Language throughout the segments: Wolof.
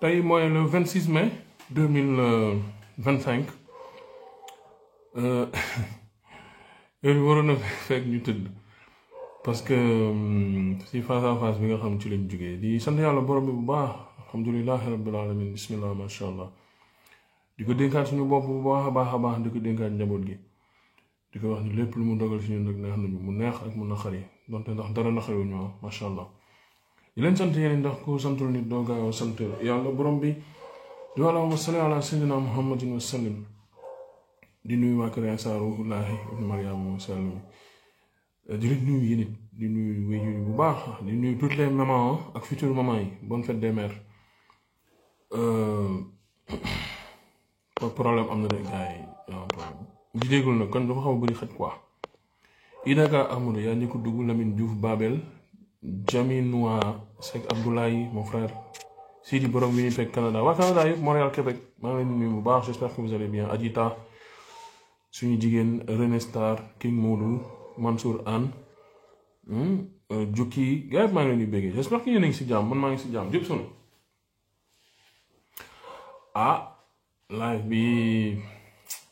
tey mooy le 26 mai 2025 heure bi waroon na fekk ñu tëdd parce que si face à face bi nga xam ci lañ jógee di sant yàlla borom bi bu baax alhamdulilahi rabbil alamin bismillah masha allah di ko dénkaat suñu bopp bu baax a baax di ko dénkaat njaboot gi di ko wax ni lépp lu mu dogal si ñun rek neex nañu mu neex ak mu naqari donte ndax dara naqariwu ñu masha allah di leen sant yéen ndax ku santul nit doo gaaw a sant yàlla borom bi di allahumma salli ala sayyidina muhammadin wa sallim di nuyu waa kër Isa ruuhullaahi ibnu Maryam wa sallam di leen nuyu yéen it di nuyu wéy bu baax di nuyu toutes les mamans ak futures mamans yi bonne fête des mères problème am na de gars yi di déggul nag kon dafa xaw a bëri xaj quoi Idaka Amadou yaa ñu ko dugg Lamine Diouf Babel Jaminoua Seck Abdoulaye mon frère Sidi borom Winnipeg Canada waa Canada yëpp Montréal Québec maa ngi leen di nuyu bu baax j'espère que vous allez bien Adita suñu jigéen René Star King Modou Mansour Anne Jukki gars yi maa ngi leen di béggee j'espère que yéen a ngi si jàmm man maa ngi si jàmm jëpp sunu live bi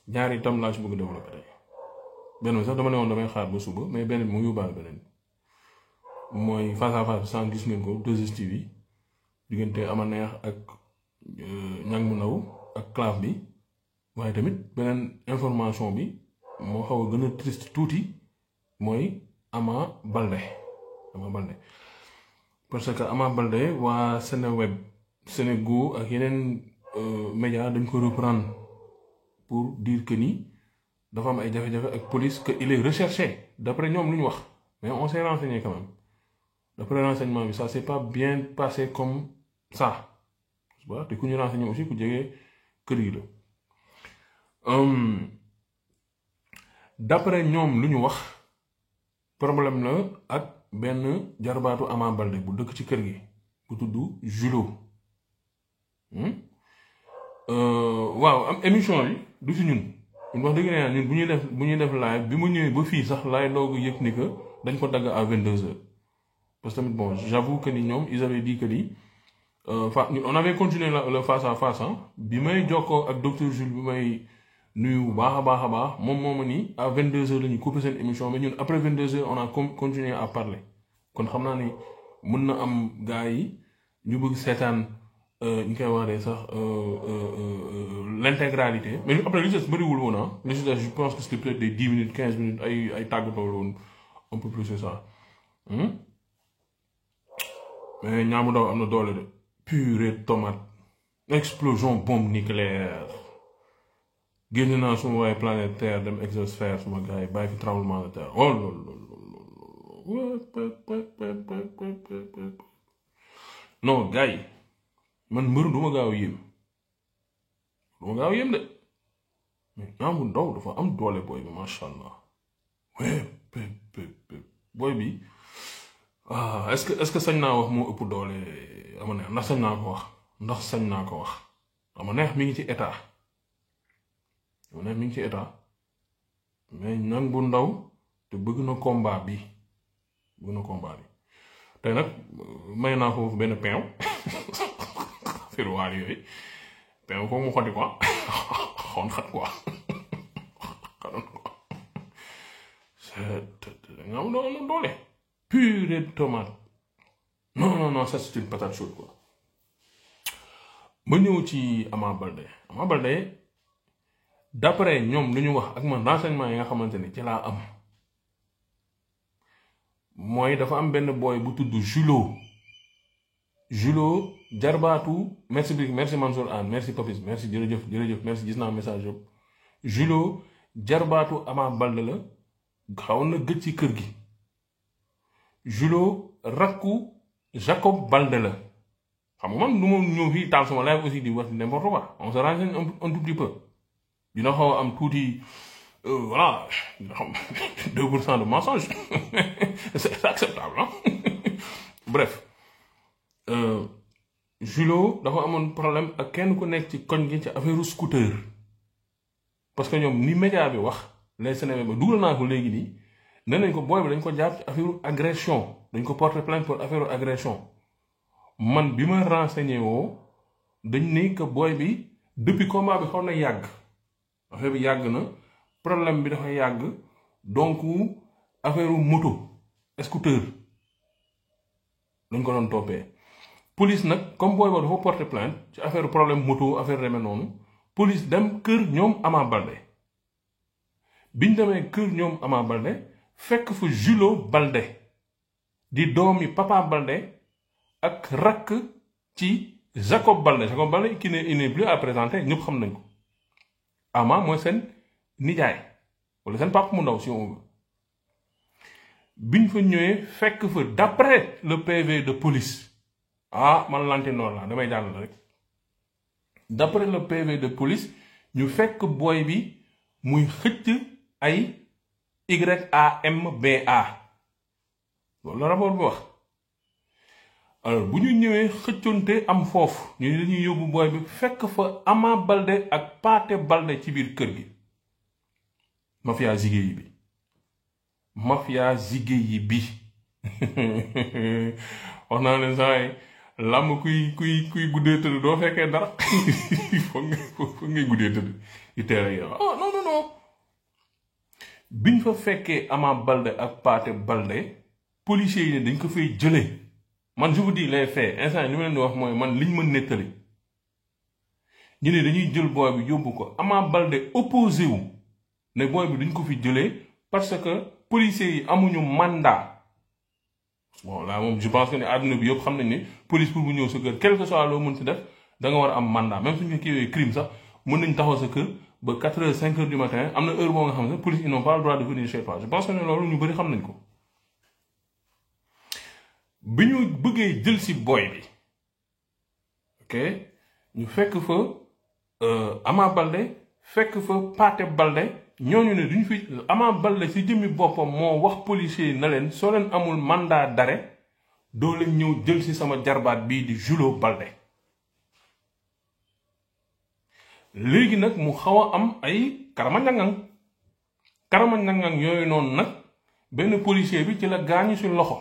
ñaari itam laa ci bëgg développé tey benn bi sax dama ne woon damay xaar ba suba mais benn bi mu yóbbaale beneen mooy face à face sans gis ngeen ko 2STV diggante ama neex ak ñang mu ndaw ak clave bi waaye tamit beneen information bi moo xaw a gën a triste tuuti mooy Ama Baldé parce que Ama Baldé waa Seneweb Senego ak yeneen média dañ ko reprendre pour dire que ni dafa am ay jafe-jafe ak police que il est recherché d'après ñoom lu ñu wax mais on s'est renseigné quand même d'après renseignement bi ça s'est pas bien passé comme ça te ku ñu renseigné aussi ku jege kër yi la d'après ñoom lu ñu wax problème la ak benn jarbaatu Ama Baldé bu dëkk ci kër gi bu tudd Julo waaw am émission yi du si ñun wax dëgg ne ñun bu ñuy def live bi mu ñëwee ba fii sax laay doog yëg ni que dañ ko dagg à 22h parce que tamit bon j'avoue que ni ñoom ils avaient dit que ni on avait continué le face à face bi may jokkoo ak docteur Jules bi may nuyu bu baax a baax moom moo ma ni à 22h la ñu coupé seen émission mais ñun après 22h on a continué à parler kon xam naa ni mën na am gars yi ñu bëgg seetaan ñu koy waxee sax l'intégralité mais après li ci des bëriwul woon li ci des je pense que c'était peut-être des 10 minutes 15 minutes ay tàggatoo la woon un peu plus c'est ça mais ñaamu daw am na doole de purée tomate explosion bombe nucléaire génn naa suma waaye planète Terre dem exosphère suma gars yi bàyyi fi tremblement de terre oh non gars yi man mbër duma gaaw yéem de mais ñaamu ndaw dafa am doole booy bi masha allah booy bi est-ce que sañ naa wax moo ëpp doole ama neex ndax sañ naa ko wax ama neex mi ngi ci état mais ñang bu ndaw te bëgg na combat bi tey nag may naa foofu benn peew firwaal yooyu peew foofu mu xoti quoi xon xat quoi nga am doole purée de tomate non ça c'est une patate chaude quoi ma ñëw ci Ama Baldé d'après ñoom lu ñu wax ak man renseignement yi nga xamante ni ci laa am mooy dafa am benn boy bu tudd Julo jarbaatu merci Mansour Anne merci Papis merci jërëjëf merci gis naa message yëpp Julo jarbaatu Ama Baldé la xaw na gëj ci kër gi Julo rakku Jacob Baldé la xam nga man du ma ñëw fii taal sama live aussi di wax n'importe quoi on se renseigne un tout petit peu dina xaw a am tuuti voilà 2% de mensonge c'est acceptable bref Julo dafa amoon problème ak kenn ku nekk ci koñ gi ci affaire scooter parce que ñoom ni média bi wax les Sénégalais ba dugal naa ko léegi nii nee nañ ko booy bi dañ ko jàpp ci affaire agression dañ ko porter plainte pour affaire agression man bi ma renseigné woo dañ ne que boy bi depuis combat bi xaw na yàgg affaire bi yàgg na problème bi dafa yàgg donc affaire moto scooter lañ ko doon toppee police nag comme booy boo dafa porter plainte ci affaire problème moto affaire demee noonu police dem kër ñoom Ama Baldé biñ demee kër ñoom Ama Baldé fekk fa Julo Baldé di doomi Papa Baldé ak rakk ci Jacob Baldé qui n'est plus à présenter ñëpp xam nañ ko Ama mooy seen nijaay wala seen papa mu ndaw si on veut biñ fa ñëwee fekk fa d'après le PV de police man lantinoor la damay jàll rek d'après le PV de police ñu fekk boy bi muy xëcc ay YAMBA loolu la rapport bi wax alors bu ñu ñëwee xëccoonte am foofu ñu dañuy yóbbu boy bi fekk fa Ama Baldé ak Pathé Baldé ci biir kër gi mafia zigéey bi wax naa leen saa yi làmb kuy guddee tëdd doo fekkee dara foog ngay guddee tëdd di teel a yow non biñ fa fekkee Ama Baldé ak Pathé Baldé policiers yi ne dañ ko fay jëlee man je vous dis les faits instant li ma leen di wax mooy man liñ ma nettali ñu ne dañuy jël booy bi yóbbu ko Ama Baldé opposé wu ne booy bi duñ ko fi jëlee parce que policiers yi amuñu mandat bon là moom je pense que ne àdduna bi yëpp xam nañ ne police pour bu ñëw sa kër quel que soit loo mën ci def da nga war a am mandat même suñu kiiwee crime sax mën nañ taxaw sa kër ba 4h 5h du matin am na heure boo nga xam ne police ils n'ont pas le droit de venir chez toi je pense que ne loolu ñu bëri xam nañ ko bi ñu bëggee jël si boy bi ok ñu fekk fa Ama Baldé fekk fa Pathé Baldé ñooñu ne duñ fi Ama Baldé si jëmmi boppam moo wax policier yi na leen soo leen amul mandat d'arrêt doo leen ñëw jël si sama jarbaat bii di Julo Baldé léegi nag mu xaw a am ay karama-ñangang yooyu noonu nag benn policier bi ci la gaañu si loxo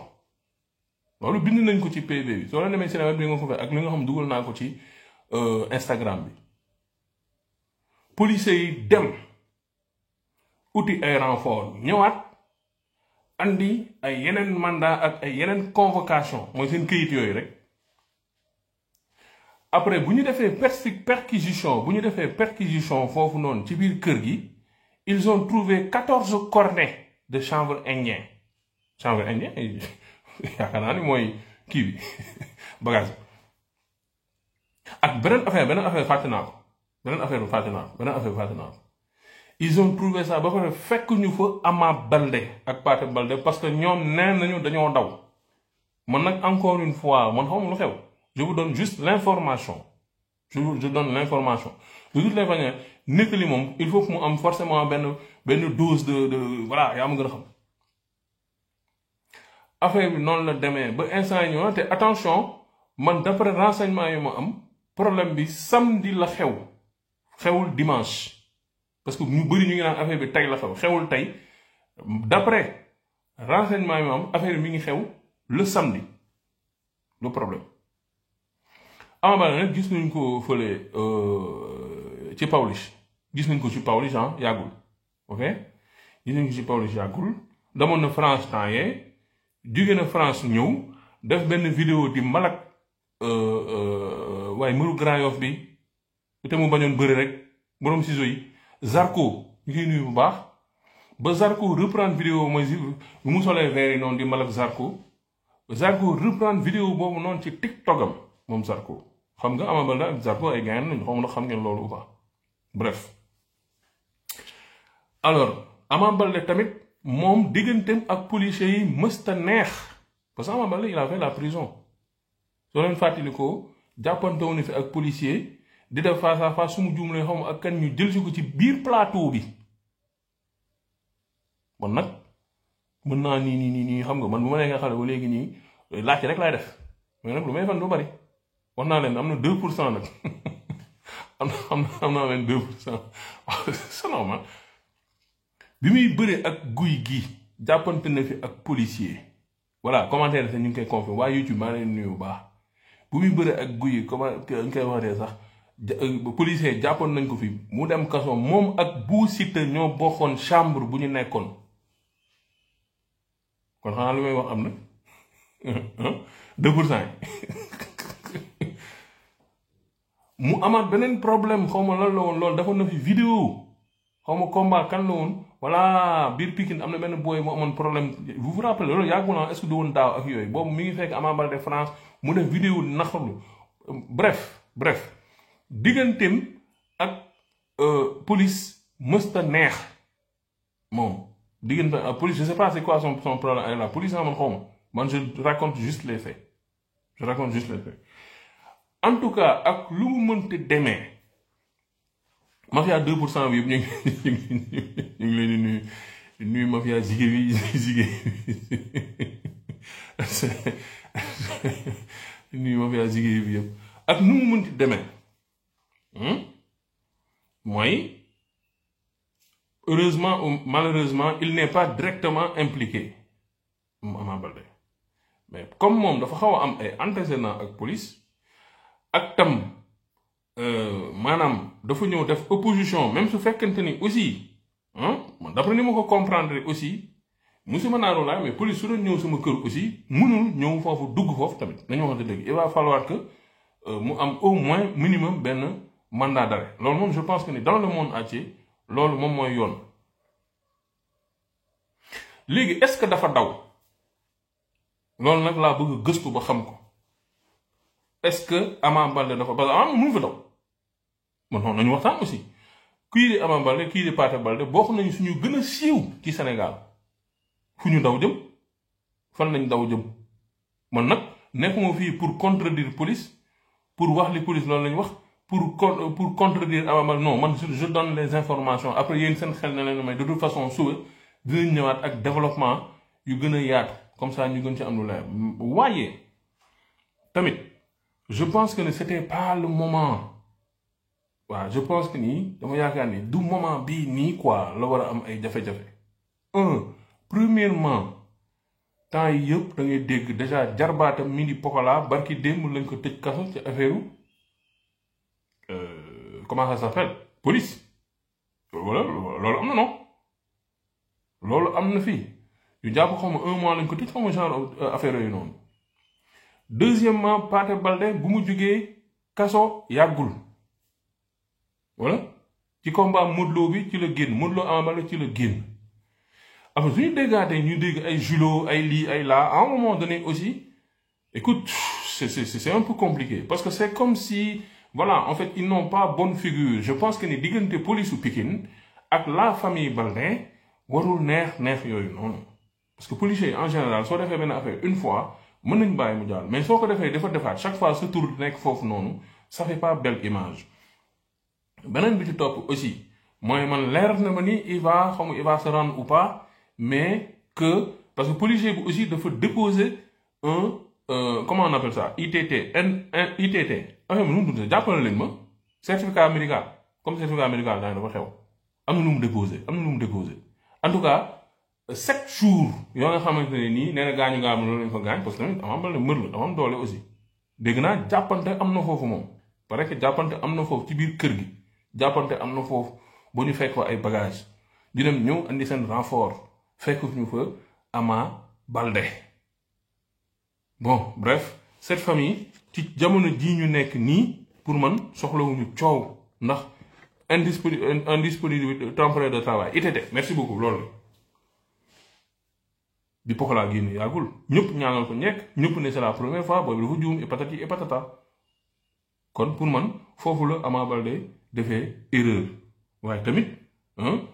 loolu bind nañ ko ci PV bi soo leen demee cinéma bi nga ko fekk ak li nga xam dugal naa ko ci Instagram bi policiers yi dem uti ay renfort ñëwaat andi ay yeneen mandat ak ay yeneen convocation mooy seen këyit yooyu rek après bu ñu defee perquisition foofu noonu ci biir kër gi ils ont trouvé 14 cornets de chanvre indien yaakaar naa ni mooy kii bi bagage ak beneen affaire fàtte naa ko ils ont trouvé ça ba pare fekk ñu fa Ama Baldé ak Pathé Baldé parce que ñoom nee nañu dañoo daw man nag encore une fois man xawma lu xew je vous donne juste l'information je donne l'information de toutes les manières nekk li moom il faut que mu am forcément benn dose de voilà yaa ma gën a xam affaire bi noonu la demee ba instant yi ñëw te attention man d'après renseignement yi ma am problème bi samedi la xewul dimanche parce que ñu bëri ñu ngi naan affaire bi tey la xewul tey d'après renseignement yi ma am affaire bi mi ngi xew le samedi le problème Ama Baldé nag gis nañ ko fële ci Pawlish yàggul ok gis nañ ko ci Pawlish yàggul demoon na France temps yee jóge na France ñëw def benn vidéo di malak waaye mëru Grand Yoff bi te mu bañoon bëri rek borom ciseaux yi Zarko ñu koy nuyu bu baax ba Zarko reprendre vidéo mooy bu mu solee verre yi noonu di malak Zarko reprendre vidéo boobu noonu ci TikTokam moom Zarko xam nga Ama Baldé ak Zarko ay gaañ nañu xam nga xam ngeen loolu ou pas bref alors Ama Baldé tamit moom digganteem ak policiers yi mësta neex parce que Ama Baldé il a fait la prison soo leen fàttali ko jàppantewu ni fi ak policier di def face à face su mu juumlee xam ak kan ñu jël si ko ci biir plateau bi man nag mën naa nii xam nga man bu ma nekkee xale ba léegi nii laajte rek laay def mais nag lu may fan du bari wax naa leen am na 2% nag am naa leen 2% c'est normal bi muy bëree ak guy gi jàppante na fi ak policier voilà commentaire sax ñu ngi koy confirmer waa YouTube maa leen nuyu bu baax bu muy bëre ak guy comment ñu koy waxee sax policier jàppoon nañ ko fi mu dem kaso moom ak Bou Siteu ñoo bokkoon chambre bu ñu nekkoon kon xanaa lu may wax am na 2% mu amaat beneen problème xaw ma lan la woon loolu dafa na fi vidéo xaw ma combat kan la woon voilà biir Pikine am na benn booy mu amoon problème vous vous rappelez loolu yàggul naa est-ce que du woon daaw ak yooyu boobu mi ngi fekk Ama Baldé France mu def vidéo naqarlu bref digganteem ak police mësta neex moom diggante ak police je sais pas c'est quoi son problème avec la police man xaw ma man je raconte juste les faits en tout cas ak lu mu mënti demee mafia 2% bi yëpp ñu ngi leen di nuyu mafia jigéen nuyu mafia jigéen bi yëpp ak nu mu mënti demee mooy heureusement ou malheureusement il n'est pas directement impliqué Ama Baldé mais comme moom dafa xaw a am ay antécédents ak police ak tam maanaam dafa ñëw def opposition même su fekkente ni aussi d'après ni ma ko comprendre aussi musuma naaroo laa mais police su doon ñëw sama kër aussi mënul ñëw foofu dugg foofu tamit nañu waxante dëgg il va falloir que mu am au moins minimum benn mandat d'arrêt loolu moom je pense que ni dans le monde entier loolu moom mooy yoon léegi est-ce que dafa daw loolu nag laa bëgg gëstu ba xam ko est-ce que Ama Baldé dafa parce que Ama mënu fa daw man noonu nañu waxtaan aussi kii di Ama Baldé kii di Pathé Baldé bokk nañu suñu gën a siiw ci Sénégal fu ñu daw jëm fan lañ daw jëm man nag nekkuma fii pour contredire police pour wax li police loolu lañ wax pour contredire Ama Baldé non man je donne les informations après yéen seen xel na leen may de toute façon suba dinañ ñëwaat ak développement yu gën a yaatu comme ça ñu gën ci am lu leer waaye tamit je pense que ne c'était pas le moment waaw je pense que nii dama yaakaar ni du moment bii nii quoi la war a am ay jafe-jafe premièrement temps yi yëpp da ngay dégg déjà jarbaatam mi di Pokola barki démb lañ ko tëj kaso ci affaire comment ça s'appelle police wala loolu am na non loolu am na fii yu jàpp xaw ma 1 mois lañ ko tëj xaw ma genre affaire yooyu noonu deuxièmement Pathé Baldé bu mu jugee kaso yàggul voilà ci combat Modou Lo bi ci la génn Modou Lo Ama Baldé ci la génn après suñu déggaatee ñu dégg ay julo ay lii ay là à un moment donné aussi écoute c'est un peu compliqué parce que c'est comme si voilà en fait ils n'ont pas bonne figure je pense que ni diggante police u Pikine ak la famille Baldé warul neex yooyu noonu parce que policiers en général soo defee benn affaire une fois mën nañ bàyyi mu jàll mais soo ko defee dafa defaat chaque fois sa tour nekk foofu noonu ça fait pas belle image beneen bi ci topp aussi mooy man leer na ma ni il va se rendre ou pas mais que parce que policier bi aussi dafa déposer un comment on appelle ça ITT affaire bi nu mu tudd jàppale leen ma certificat médical comme certificat médical daanaka dafa xew am na lu mu déposer en tout cas 7 jours yoo nga xamante ne nii nee na gaañu loolu lañ fa gaañ parce que tamit Ama Baldé mbër la dafa am doole aussi dégg naa jàppante am na foofu moom parce que jàppante am na foofu ci biir kër gi jàppante am na foofu ba ñu fekk fa ay bagages di dem ñëw andi seen renfort fekk ñu fa Ama Baldé bon bref cette famille ci jamono jii ñu nekk nii pour man soxlawuñu coow ndax indisponibilité temporaire de travail ITT merci beaucoup loolu bi Pokola génn yàggul ñëpp ñaanal ko ñëpp ne c'est la première fois boobu dafa juum et patati et patata kon pour man foofu la Ama Baldé defee erreur waaye tamit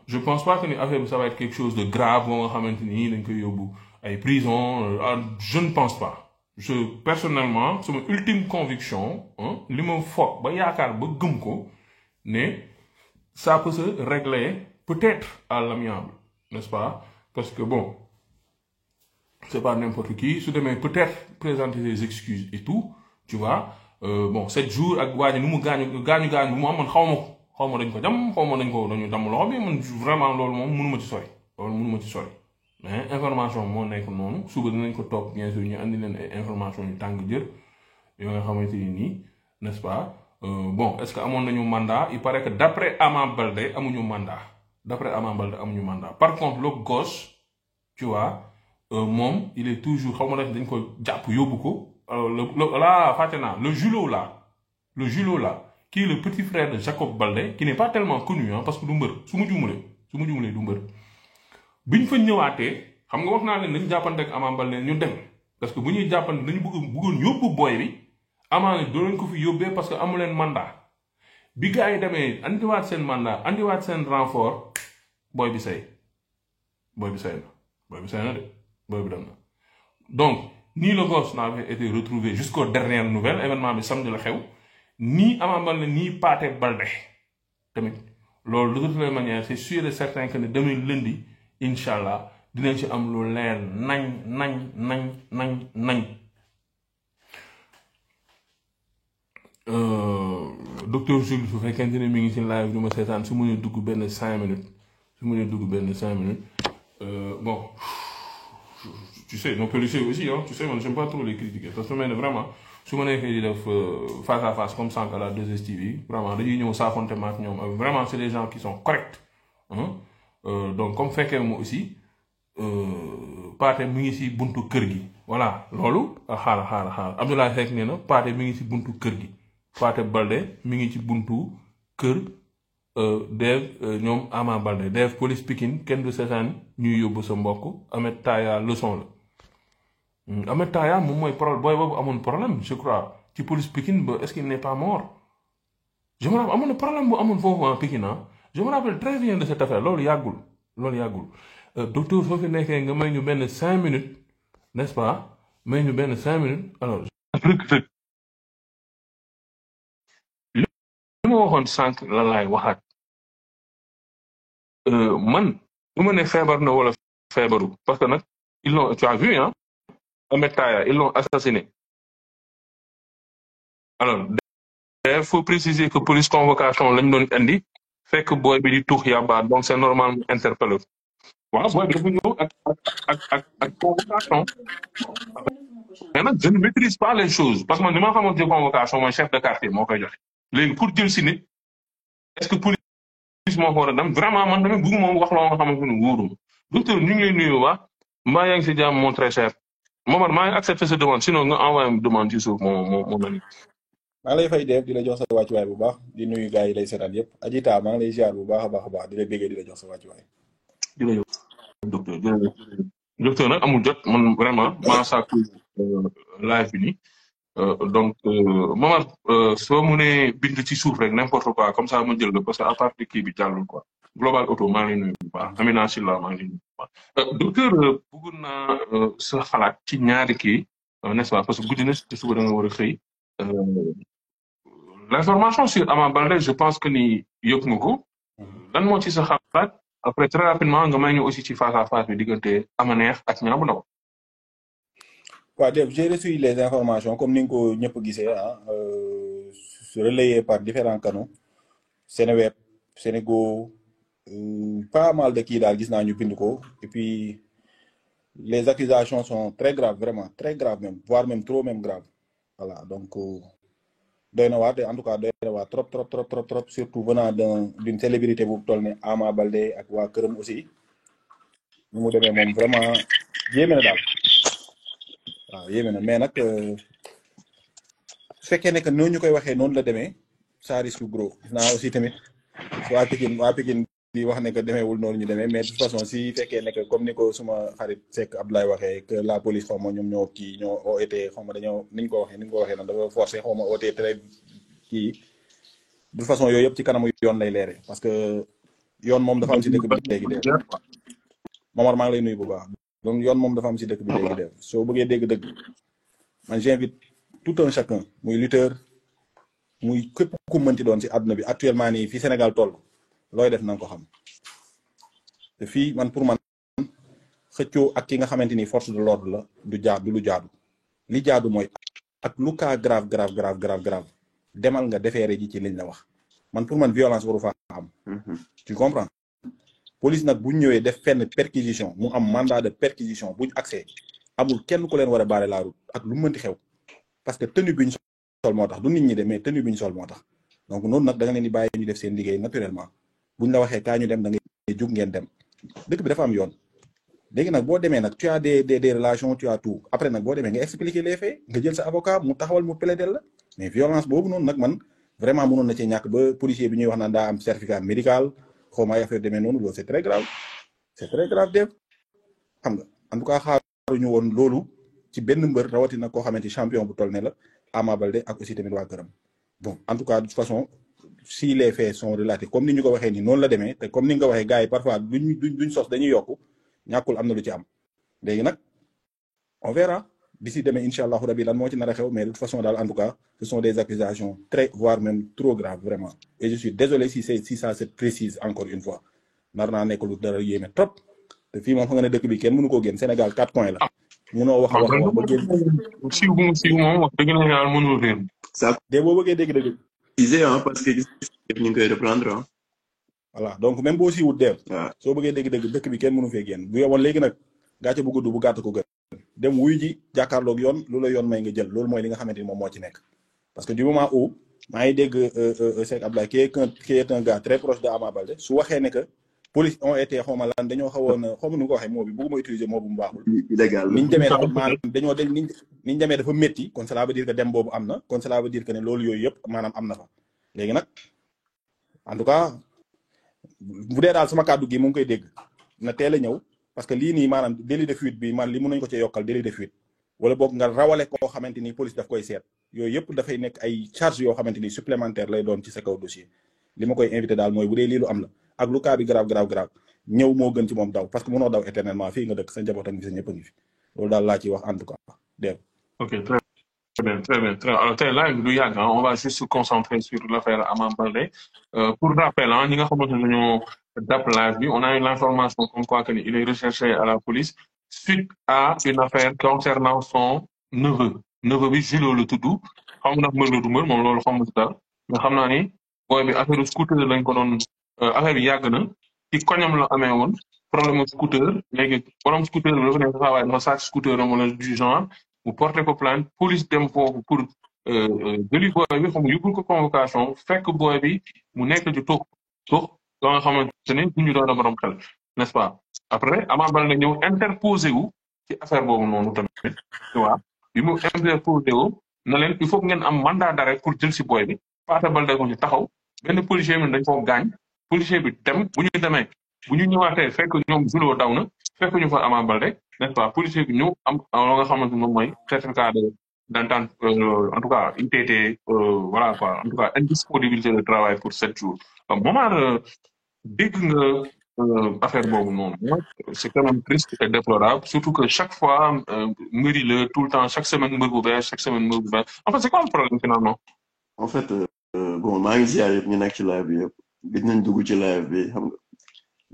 je pense pas que ni affaire bi ça va être quelque chose de grave boo nga xamante ni dañ koy yóbbu ay prison je ne pense pas personnellement sama ultime conviction li ma foog ba yaakaar ba gëm ko ne ça peut se régler peut-être à l'amiable n'est-ce pas parce que bon c'est pas n'importe qui su demee peut-être présenter des excuses et tout tu vois bon 7 jours ak waa ji nu mu gaañu bu mu am man xaw ma dañ ko jam xaw ma dañu damm loxo bi man vraiment loolu moom mënuma ci sori mais information moo nekk noonu suba dinañ ko topp bien sûr ñu andi leen ay information yu tàng jër yoo nga xamante ni n'est-ce pas bon est-ce que amoon nañu mandat il paraît que d'après Ama Baldé amuñu mandat par contre le gosse tu vois moom il est toujours xaw ma dañ ko jàpp yóbbu ko là fàtte naa le Julo là qui est le petit frère de Jacob Baldé qui n'est pas tellement connu hein, parce que du mbër su ma juumalee du mbër biñ fa ñëwaatee xam nga wax naa leen nañ jàppante ak Ama Baldé ñu dem parce que bu ñuy jàppante dañu bëggoon yóbbu booy bi Ama ne doo leen ko fi yóbbee parce que amu leen mandat bi gars yi demee andiwaat seen mandat andiwaat seen renfort booy bi say na de booy bi dem na donc ni le gosse n'avait été retrouvé jusqu'aux dernières nouvelles événement bi samedi la xew ni Ama Baldé ni Pathé Baldé tamit loolu de toutes les manières c'est sûr et certain que ne demain lundi inshallah dinañ ci am lu leer nañ docteur Jules su fekkente ne mi ngi ci live du ma seetaan su mënee dugg benn 5 minutes bon tu sais nos policiers aussi hein tu sais man j'aime pas trop les critiquer parce que vraiment su ma nekkee di def face à face comme ça à la 2STV vraiment dañuy ñëw saafonte ma ak ñoom vraiment c'est des gens qui sont corrects hein donc comme fekkee mo aussi Pathé mi ngi ci buntu kër gi voilà loolu xaar Abdoulaye Seck nee na Pathé mi ngi ci buntu kër gi Pathé Baldé mi ngi ci buntu kër Dev ñoom Ama Baldé Dev police Pikine kenn du seetaan ñuy yóbbu sa mbokk Ahmed Taya leçon la Ahmed Taya moom mooy problème booy boobu amoon problème je crois ci police Pikine ba est-ce qu'il n'est pas mort je me rappelle amoon na problème bu amoon foofu en Pikine ah je me rappelle très bien de cette affaire loolu yàggul docteur soo fi nekkee nga may ñu benn 5 minutes n'est-ce pas may ñu benn 5 minutes alors li ma waxoon sànq la laay waxaat man du ma ne feebar na wala feebaru parce que nag ils l'ont tu as vu hein Ahmed Taya ils l'ont assassiné alors il faut préciser que police convocation lañ doon andi fekk booy bi di tuux yàbba donc c'est normal mu interpeller waaw booy bi dafa ñëw ak convocation mais nag je ne maîtrise pas les choses parce que man ni ma xamoon ci convocation mooy chef de quartier moo koy joxe léegi pour jël si nit est-ce que police moo ko war a dem vraiment man tamit bëgg moom wax loo nga xamante ni wóoruma docteur ñu ngi lay nuyu waa mbaa yaa ngi si jàmm mon très cher Momar maa ngi accepté sa demande sinon nga envoyé ma demande ci suuf moo nani maa ngi lay fay def di la jox sa wàccuwaay bu baax di nuyu gars yi lay seetaan yëpp Adjita maa ngi lay ziar bu baax a baax di la béggee di la jox sa wàccuwaay. jërëjëf docteur nag amul jot man vraiment maa sàkku live bi nii donc Momar soo mënee bind ci suuf rek n'importe quoi comme ça ma jël la parce que à part de kii bi jàllul quoi global auto maa ngi lay nuyu bu baax Amina Silla maa ngi lay nuyu bu baax docteur bëggoon naa sa xalaat ci ñaari kii n'est-ce pas parce que guddi na ci suba da nga war a xëy l'information sur Ama Baldé je pense que ni yëpp nga ko lan moo ci sa xalaat après très rapidement nga may ñu aussi ci face à face bi diggante Ama Neex ak Niang bu Ndaw. waaw Dave j'ai reçu les informations comme ni nga ko ñëpp gisee ah relayées par différents canaux Seneweb Senego pas mal de kii daal gis naa ñu bind ko et puis les accusations sont très graves vraiment très graves même voire même trop même graves voilà donc doy na waar en tout cas doy na waar trop surtout venant d'une célébrité bu toll ne Ama Baldé ak waa këram aussi nu mu demee moom vraiment yéeme na daal waaw yéeme na mais nag su fekkee ne que noonu ñu koy waxee noonu la demee ça risque gros gis naa aussi tamit waa Pikine di wax ne que demeewul noonu ñu demee mais de toute façon si fekkee ne que comme ni ko suma xarit Seck Abdoulaye waxee que la police xaw ma ñoom ñoo kii ñoo été xaw ma dañoo ni ñu ko waxee noonu dafa forcé xaw ma oote très kii de toute façon yooyu yëpp ci kanamu yoon lay leere parce que yoon moom dafa am si dëkk bi léegi de Momar maa ngi lay nuyu bu baax donc yoon moom dafa am si dëkk bi léegi de soo bëggee dégg dëgg man j'invite tout un chacun muy lutteur muy képp ku mënti doon si àdduna bi actuellement nii fii Sénégal toll looy def na nga ko xam te fii man pour man xëccoo ak ki nga xamante ni force de l'ordre la du lu jaadu li jaadu mooy ak lu cas grave demal nga defeere ji ci liñ la wax man pour man violence waru fa am tu comprends police nag bu ñëwee def fenn perquisition mu am mandat de perquisition buñ accès amul kenn ku leen war a barrer la route ak lu mënti xew parce que tenue bi ñu sol moo tax du nit ñi de mais tenue bi ñu sol moo tax donc noonu nag da nga leen di bàyyi ñu def seen liggéey naturellement buñ la waxee kaa ñu dem da ngay jug ngeen dem dëkk bi dafa am yoon léegi nag boo demee nag tu as des relations tu as tout après nag boo demee nga expliquer les faits nga jël sa avocat mu taxawal mu plaider la mais violence boobu noonu nag man vraiment mënoon na cee ñàkk ba policier bi ñuy wax naan daa am certificat médical xaw ma ay affaire demee noonu loolu c'est très grave Dave xam nga en tout cas xaaruñu woon loolu ci benn mbër rawatina koo xamante champion bu toll ne la Ama Baldé ak aussi tamit waa këram bon en tout cas de toute façon si les faits sont relatés comme ni ñu ko waxee ni noonu la demee te comme ni nga ko waxee gars yi parfois duñ sos dañuy yokku ñàkkul am na lu ci am léegi nag on verra d'ici demain incha allahu rabi lan moo ci nar a xew mais de toute façon daal en tout cas ce sont des accusations très voire même trop graves vraiment et je suis désolé si ça se précise encore une fois nar naa nekk lu dara yéeme trop te fii moom xam nga ne dëkk bi kenn mënu koo génn Sénégal 4 points la mënoo wax ba génn siiw bu mu siiw moom wax dëgg na yàlla mënul réer ça de boo bëggee dégg-dëgg parce que ñu ngi koy reprendre voilà donc même boo siiwut deew waaw soo bëggee dégg-dëgg dëkk bi kenn mënu fee génn bu yowoon léegi nag gàcce bu gudd bu gàtt ko gën dem wuy ji jàkkaarloog yoon lu la yoon may nga jël loolu mooy li nga xamante ni moom moo ci nekk parce que du moment où maa ngi dégg Cheikh Abdoulaye qui est un gars très proche de Ama Baldé su waxee ne que police ont été xawma lan dañoo xawoon xawma nu ko waxee moo bi bëgguma utiliser moo bu mu baaxul illégal niñ demee dafa maanaam dañoo dem niñ demee dafa métti kon cela veut dire que dem boobu am na kon cela veut dire que ne loolu yooyu yëpp maanaam am na fa léegi nag en tout cas bu dee daal sama kàddu gi mu ngi koy dégg na teel a ñëw parce que lii nii maanaam délit de fuite bi man li mën nañu ko ci yokkal délit de fuite wala boog nga rawale koo xamante ni police daf koy seet yooyu yëpp dafay nekk ay charge yoo xamante ni supplémentaire lay doon ci sa kaw dossier li ma koy invité daal mooy bu dee lii lu am la ak lu cas bi grave ñëw moo gën ci moom daw parce que mënoo daw éternellement fii nga dëkk sa njaboot ak sa ñëpp a ngi fi loolu daal laa ciy wax en tout cas dégg ok très bien alors tey live du yàgg on va juste se concentrer sur l'affaire Ama Baldé pour rappel ñi nga xamante ne dañoo dap live bi on a eu l'information comme quoi que il est recherché à la police suite à une affaire concernant son neveu bi Julo la tudd xam nga nag mbër la du mbër moom loolu xam nga dara mais xam naa ni booy bi affaire scooter lañ ko doon affaire bi yàgg na ci koñam la amee woon problème scooter léegi borom scooter bi dafa nekk saa waaye dafa sàcc scooter am wala du genre mu porté ko plainte police dem foofu pour jëli booy bi xam nga yóbbul ko convocation fekk booy bi mu nekk di tux ba nga xamante ne ñu doon a borom xel n'est-ce pas après Ama Baldé ñëw interposé wu ci affaire boobu noonu tamit tu vois bi mu interposé wu na leen il faut que ngeen am mandat d'arrêt pour jël si booy bi Pathé Baldé ko ci taxaw benn policier bi dañ koo gaañ policier bi dem bu ñu demee bu ñu ñëwaatee fekk ñoom Julo daw na fekk ñu fa Ama Baldé n'est-ce pas policier bi ñëw am la nga xamante moom mooy certificat d'entente en tout cas ITT voilà quoi en tout cas indisponibilité de travail pour 7 jours moment dégg nga affaire boobu noonu c'est quand même triste et déplorable surtout que chaque fois mbëri la tout le temps chaque semaine mbër bu bees chaque semaine mbër bu bees en fait c'est quoi le problème finalement en fait bon maa ngi ziar yëpp ñu nekk ci live bi yëpp gis nañ dugg ci live bi xam nga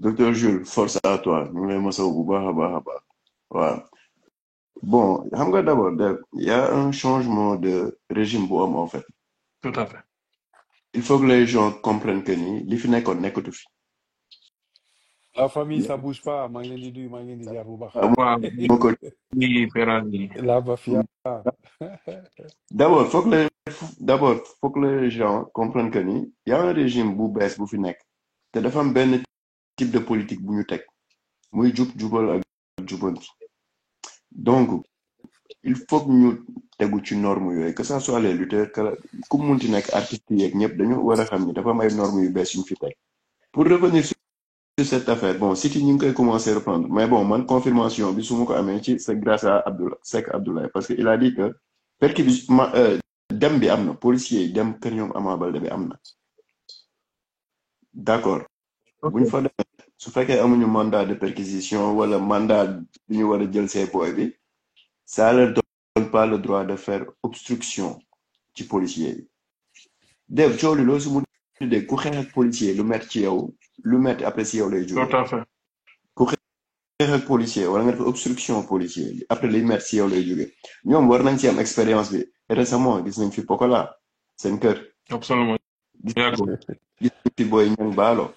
docteur Jules force à toi ñu ngi lay masaw bu baax a baax a baax waaw bon xam nga d'abord il y a un changement de régime bu am en fait tout à fait il faut que les gens comprennent que ni li fi nekkoon nekkatu fi la famille ça bouge pas maa ngi leen di nuyu maa ngi leen di ziar bu baax waaw moo ko la mafia d'abord faut que les gens comprennent que ni y a un régime bu bees bu fi nekk te dafa am benn type de politique bu ñu teg muy jubal ak jubanti donc il faut que ñu tegu ci normes yooyu que ça soit les lutteurs que ku munti nekk artistes yeeg ñëpp dañu war a xam ni dafa am ay normes yu bees yu ñu fi teg pour revenir sur cette affaire bon Siteu ñu ngi koy commencer reprendre mais bon man confirmation bi su ma ko amee ci c'est grâce à Abdoulaye parce que il a dit que perquisition dem bi am na policiers yi dem kër ñoom Ama Baldé bi am na d'accord buñ fa demee su fekkee amuñu mandat de perquisition wala mandat bi ñu war a jël see booy bi ça leur donne pas le droit de faire obstruction ci policiers yi def coow li loolu su mu dégg ku xeex ak policier lu metti ci yow lu metti après si yow lay jóge tout à fait ku xeex ak policier wala nga def obstruction policier bi après liy metti si yow lay jóge ñoom war nañ ci am expérience bi récemment gis nañ fi Pokola seen kër absolument gis nañ fi booy ñang baalo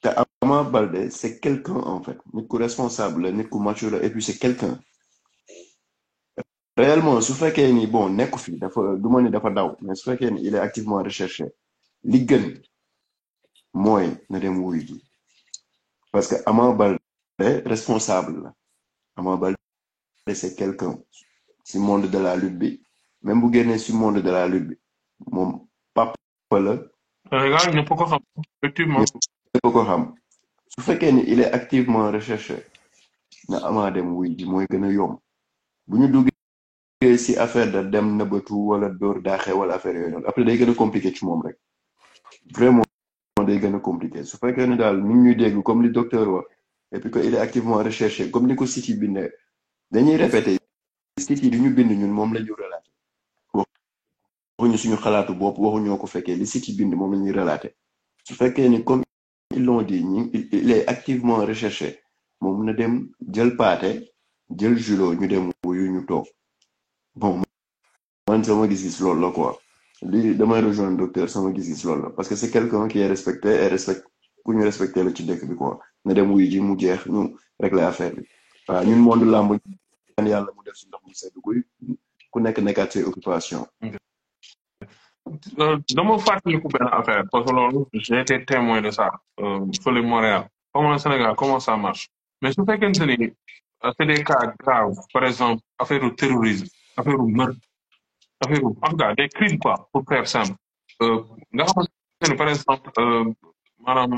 te Ama Baldé c'est quelqu'un en fait nit ku responsable la nit ku mature la et puis c'est quelqu'un réellement su fekkee ni bon nekku fi dafa du ma ni dafa daw mais su fekkee ni il est activement recherché li gën mooy na dem wuyu ji parce que Ama Baldé responsable la Ama Baldé c'est quelqu'un si monde de la lutte bi même bu génnee si monde de la lutte bi moom papa la Sénégal ñëpp ko xam effectivement. ñëpp ko xam su fekkee ni il est activement recherché na Ama dem wuyu ji mooy gën a yomb bu ñu duggee si affaire da dem nëbbatu wala dóor daaxee wala affaire yooyu noonu après day gën a compliqué ci moom rek vraiment day gën a compliqué su fekkee ne daal ni ñuy dégg comme li docteur wax et puis que il est activement recherché comme ni ko site yi bindee dañuy répété site yi di ñu bind ñun moom la ñu relaté waxuñu suñu xalaatu bopp waxuñoo ko fekkee li site yi bind moom la ñuy relaté su fekkee ni comme ils l'ont dit il est activement recherché moom na dem jël paate jël julo ñu dem wuyu ñu toog bon man sama gis-gis loolu la quoi li damay rejoindre docteur sama gis-gis loolu la parce que c'est quelqu'un qui est respecté et respecte ku ñu respecté la ci dëkk bi quoi na dem wuyu ji mu jeex ñu régler affaire bi waaw ñun monde làmb ñaan yàlla mu def si ndox mu sedd guy ku nekk nekkaat say occupation dama fàttaliku benn affaire parce que loolu j'ai été témoin de ça fële Montréal comme le Sénégal comment ça marche mais su fekkente ni c'est des cas graves par exemple affaire du terrorisme affaire du meurtre affaire du en tout cas des crimes quoi pour faire simple nga xamante ne par exemple maanaam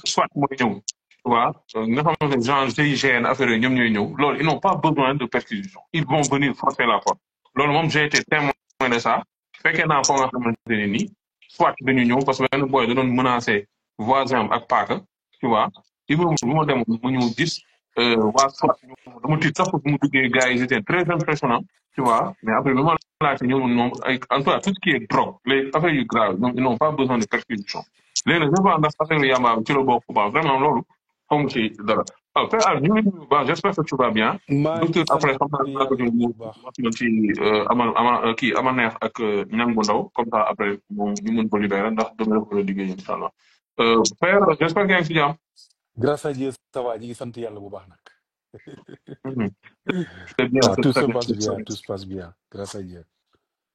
soit mooy ñëw tu vois nga xamante ne genre GIGN affaire yooyu ñoom ñooy ñëw loolu ils n'ont pas besoin de perquisition ils vont venir forcer la porte loolu moom j'ai été témoin de ça fekkee naa foo nga xamante ne nii soit dañu ñëw parce que benn boy da doon menacé voisin am ak paaka tu vois Ibrahima bu ma demoon mu ñëw gis waa soit dama tiit sax bu mu duggee gars yi ils étaient très impressionnants tu vois mais après bi ma laajte ñoom ñoom ay en tout cas tout ce qui est drogue les affaires yu grave ñoom ils n'ont pas besoin de perquisition léegi nag je pense ndax affaire yu yàmbaa ci la bokk ba vraiment loolu xaw ma ci dara alors Père Al ñu ngi nuyu bu baax j'espère que tu vas bien maa ngi docteur après sant xam naa dinaa ko yàlla jël mu bu baax. wax na ci ama kii ama neex ak ñang bu ndaw comme ça après moom ñu mën ko libérer ndax dama la ko liggéey incha allah Père j'espère que yaa ngi si jàmm. grâce à Dieu ça va ñu ngi sant yàlla bu baax nag. C'est bien waaw c'est tout très se bien passe c'est très bien bien. tout se passe bien grâce à Dieu.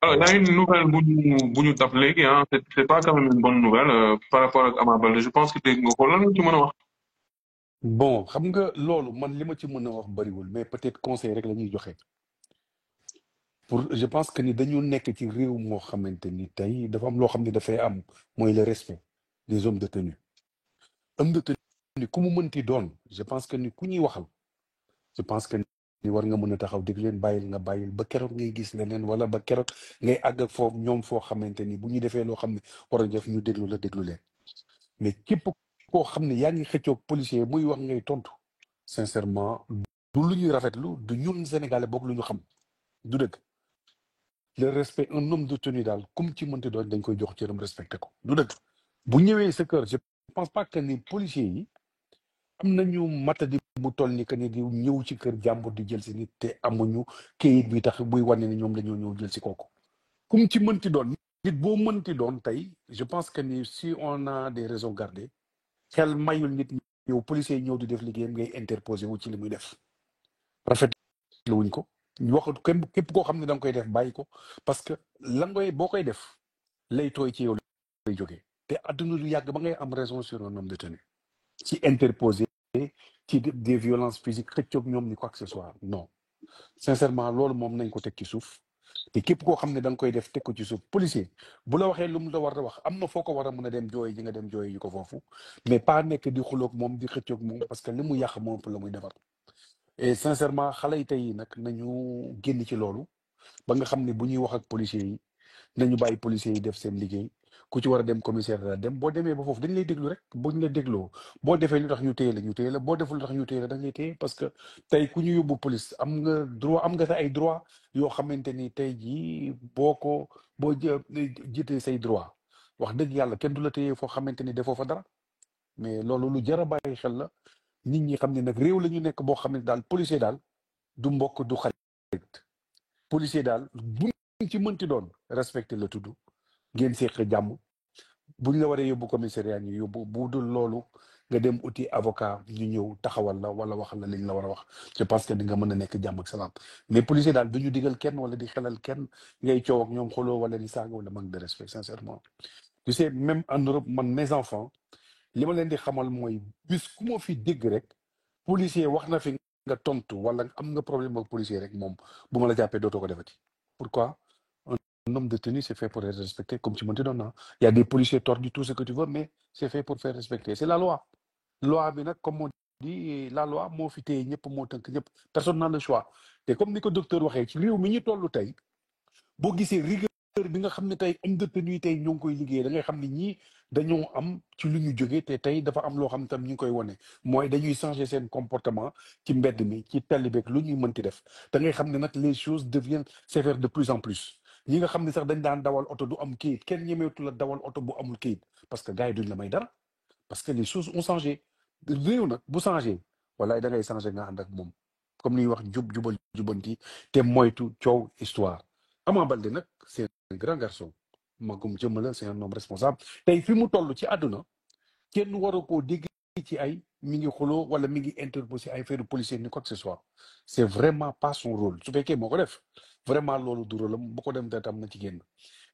Alors, il y a une nouvelle bu ñu dab léegi ah c'est pas quand même une bonne nouvelle par rapport ak Ama Baldé je pense que dégg nga ko lan nga ci mën a wax. bon xam nga loolu man li ma ci mën a wax bariwul mais peut-être conseil rek la ñuy joxe pour je pense que ni dañu nekk ci réew moo xamante ni tey dafa am loo xam ne dafay am mooy le respect des hommes de tenue. homme de tenue ku mu mënti doon je pense que ni ku ñuy waxal je pense que ni war nga mën a taxaw dégg leen bàyyil nga bàyyil ba keroog ngay gis leneen wala ba keroog ngay àgg ak foofu ñoom foo xamante ni bu ñu defee loo xam ne war a def ñu déglu la déglu leen mais képp koo xam ne yaa ngi xëccoog policier muy wax ngay tontu sincèrement du lu ñuy rafetlu du ñun sénégalais boog lu ñu xam du dëgg le respect un homme de tenue daal comme ci mënti doon dañ koy jox cëram respecté ko du dëgg bu ñëwee sa kër je pense pas que ni policiers yi am nañu matadi bu toll ni que ni di ñëw ci kër jàmbur di jël si nit te amuñu kayit bi tax buy wane ni ñoom dañoo ñëw jël si kooku comme ci mënti doon nit boo mënti doon tey je pense que ni si on a des raisons gardées xel mayul nit ñëw policier yi ñëw di def liggéeyam ngay interposé wu ci li muy def rafetlu wuñ ko wax képp koo xam ne da nga koy def bàyyi ko parce que la ngay boo koy def lay tooy ci yow lay jógee te adduna du yàgg ba ngay am raison sur un homme de tenue ci interposé ci des violences physiques xëccoog ñoom ni quoi que ce soit non sincèrement loolu moom nañ ko teg ci suuf te képp koo xam ne da nga koy def teg ko ci suuf policier bu la waxee lu mu la war a wax am na foo ko war a mën a dem jooy ji nga dem jooy yi ko foofu mais pas nekk di xuloog moom di xëccoog moom parce que li mu yàq moom la muy defar et sincèrement xale yi tey nag nañu génn ci loolu ba nga xam ne bu ñuy wax ak policiers yi nañu bàyyi policiers yi def seen liggéey ku ci war a dem commissaire la dem boo demee ba foofu dañ lay déglu rek buñ la dégloo boo defee lu tax ñu téye la ñu téye la boo deful lu tax ñu téye la dañ lay téye parce que tey ku ñu yóbbu police am nga droit am nga sa ay droit yoo xamante ni tey jii boo jitee say droit wax dëgg yàlla kenn du la téye foo xamante ni defoo fa dara mais loolu lu jar a bàyyi xel la nit ñi xam ne nag réew la ñu nekk boo xam ne daal policier daal du mbokk du xarit policier daal buñ ci mënti doon respecté la tudd ngeen seq jàmm buñ la waree yóbbu commissariat ñu yóbbu bu dul loolu nga dem uti avocat ñu ñëw taxawal la wala waxal la liñ la war a wax je pense que di nga mën a nekk jàmm ak salaam mais policier daal du ñu digal kenn wala di xelal kenn ngay coow ak ñoom xoloo wala di saaga wala manque de respect sincèrement tu sais même en Europe man mes enfants li ma leen di xamal mooy bis ku ma fi dégg rek policier wax na fi nga tontu wala am nga problème ak policier rek moom bu ma la jàppee dootoo ko defati pourquoi un homme de tenue c'est fait pour être respecté comme tu me dis non il y a des policiers tordus tout ce que tu veux mais c'est fait pour faire respecter c'est la loi bi nag comme on dit la loi moo fi téye ñëpp moo tënk ñëpp personne n'a le choix te comme ni ko docteur waxee ci réew mi ñu toll tey boo gisee rigueur bi nga xam ne tey homme de tenue tey ñoo ngi koy liggéey da ngay xam ne ñii dañoo am ci lu ñu jógee te tey dafa am loo xam tam ñu ngi koy wane mooy dañuy changer seen comportement ci mbedd mi ci tali beeg lu ñuy mënti def da ngay xam ne nag les choses deviennent sévères de plus en plus ñi nga xam ne sax dañ daan dawal oto du am kayit kenn ñemeetu la dawal oto bu amul kayit parce que gars yi duñ la may dara parce que les choses ont changé réew nag bu changé walaay da ngay changé nga ànd ak moom comme ni ñuy wax jubal jubanti te moytu coow histoire Ama Baldé nag c'est un grand garçon magum jëmm la c'est un homme responsable tey fi mu toll ci àdduna kenn waru koo dégg ci ay mi ngi xuloo wala mi ngi interposé ay affaire policier ni quoi que ce soit c'est vraiment pas son rôle su fekkee moo ko def vraiment loolu du rôle am bu ko dem te tam na ci génn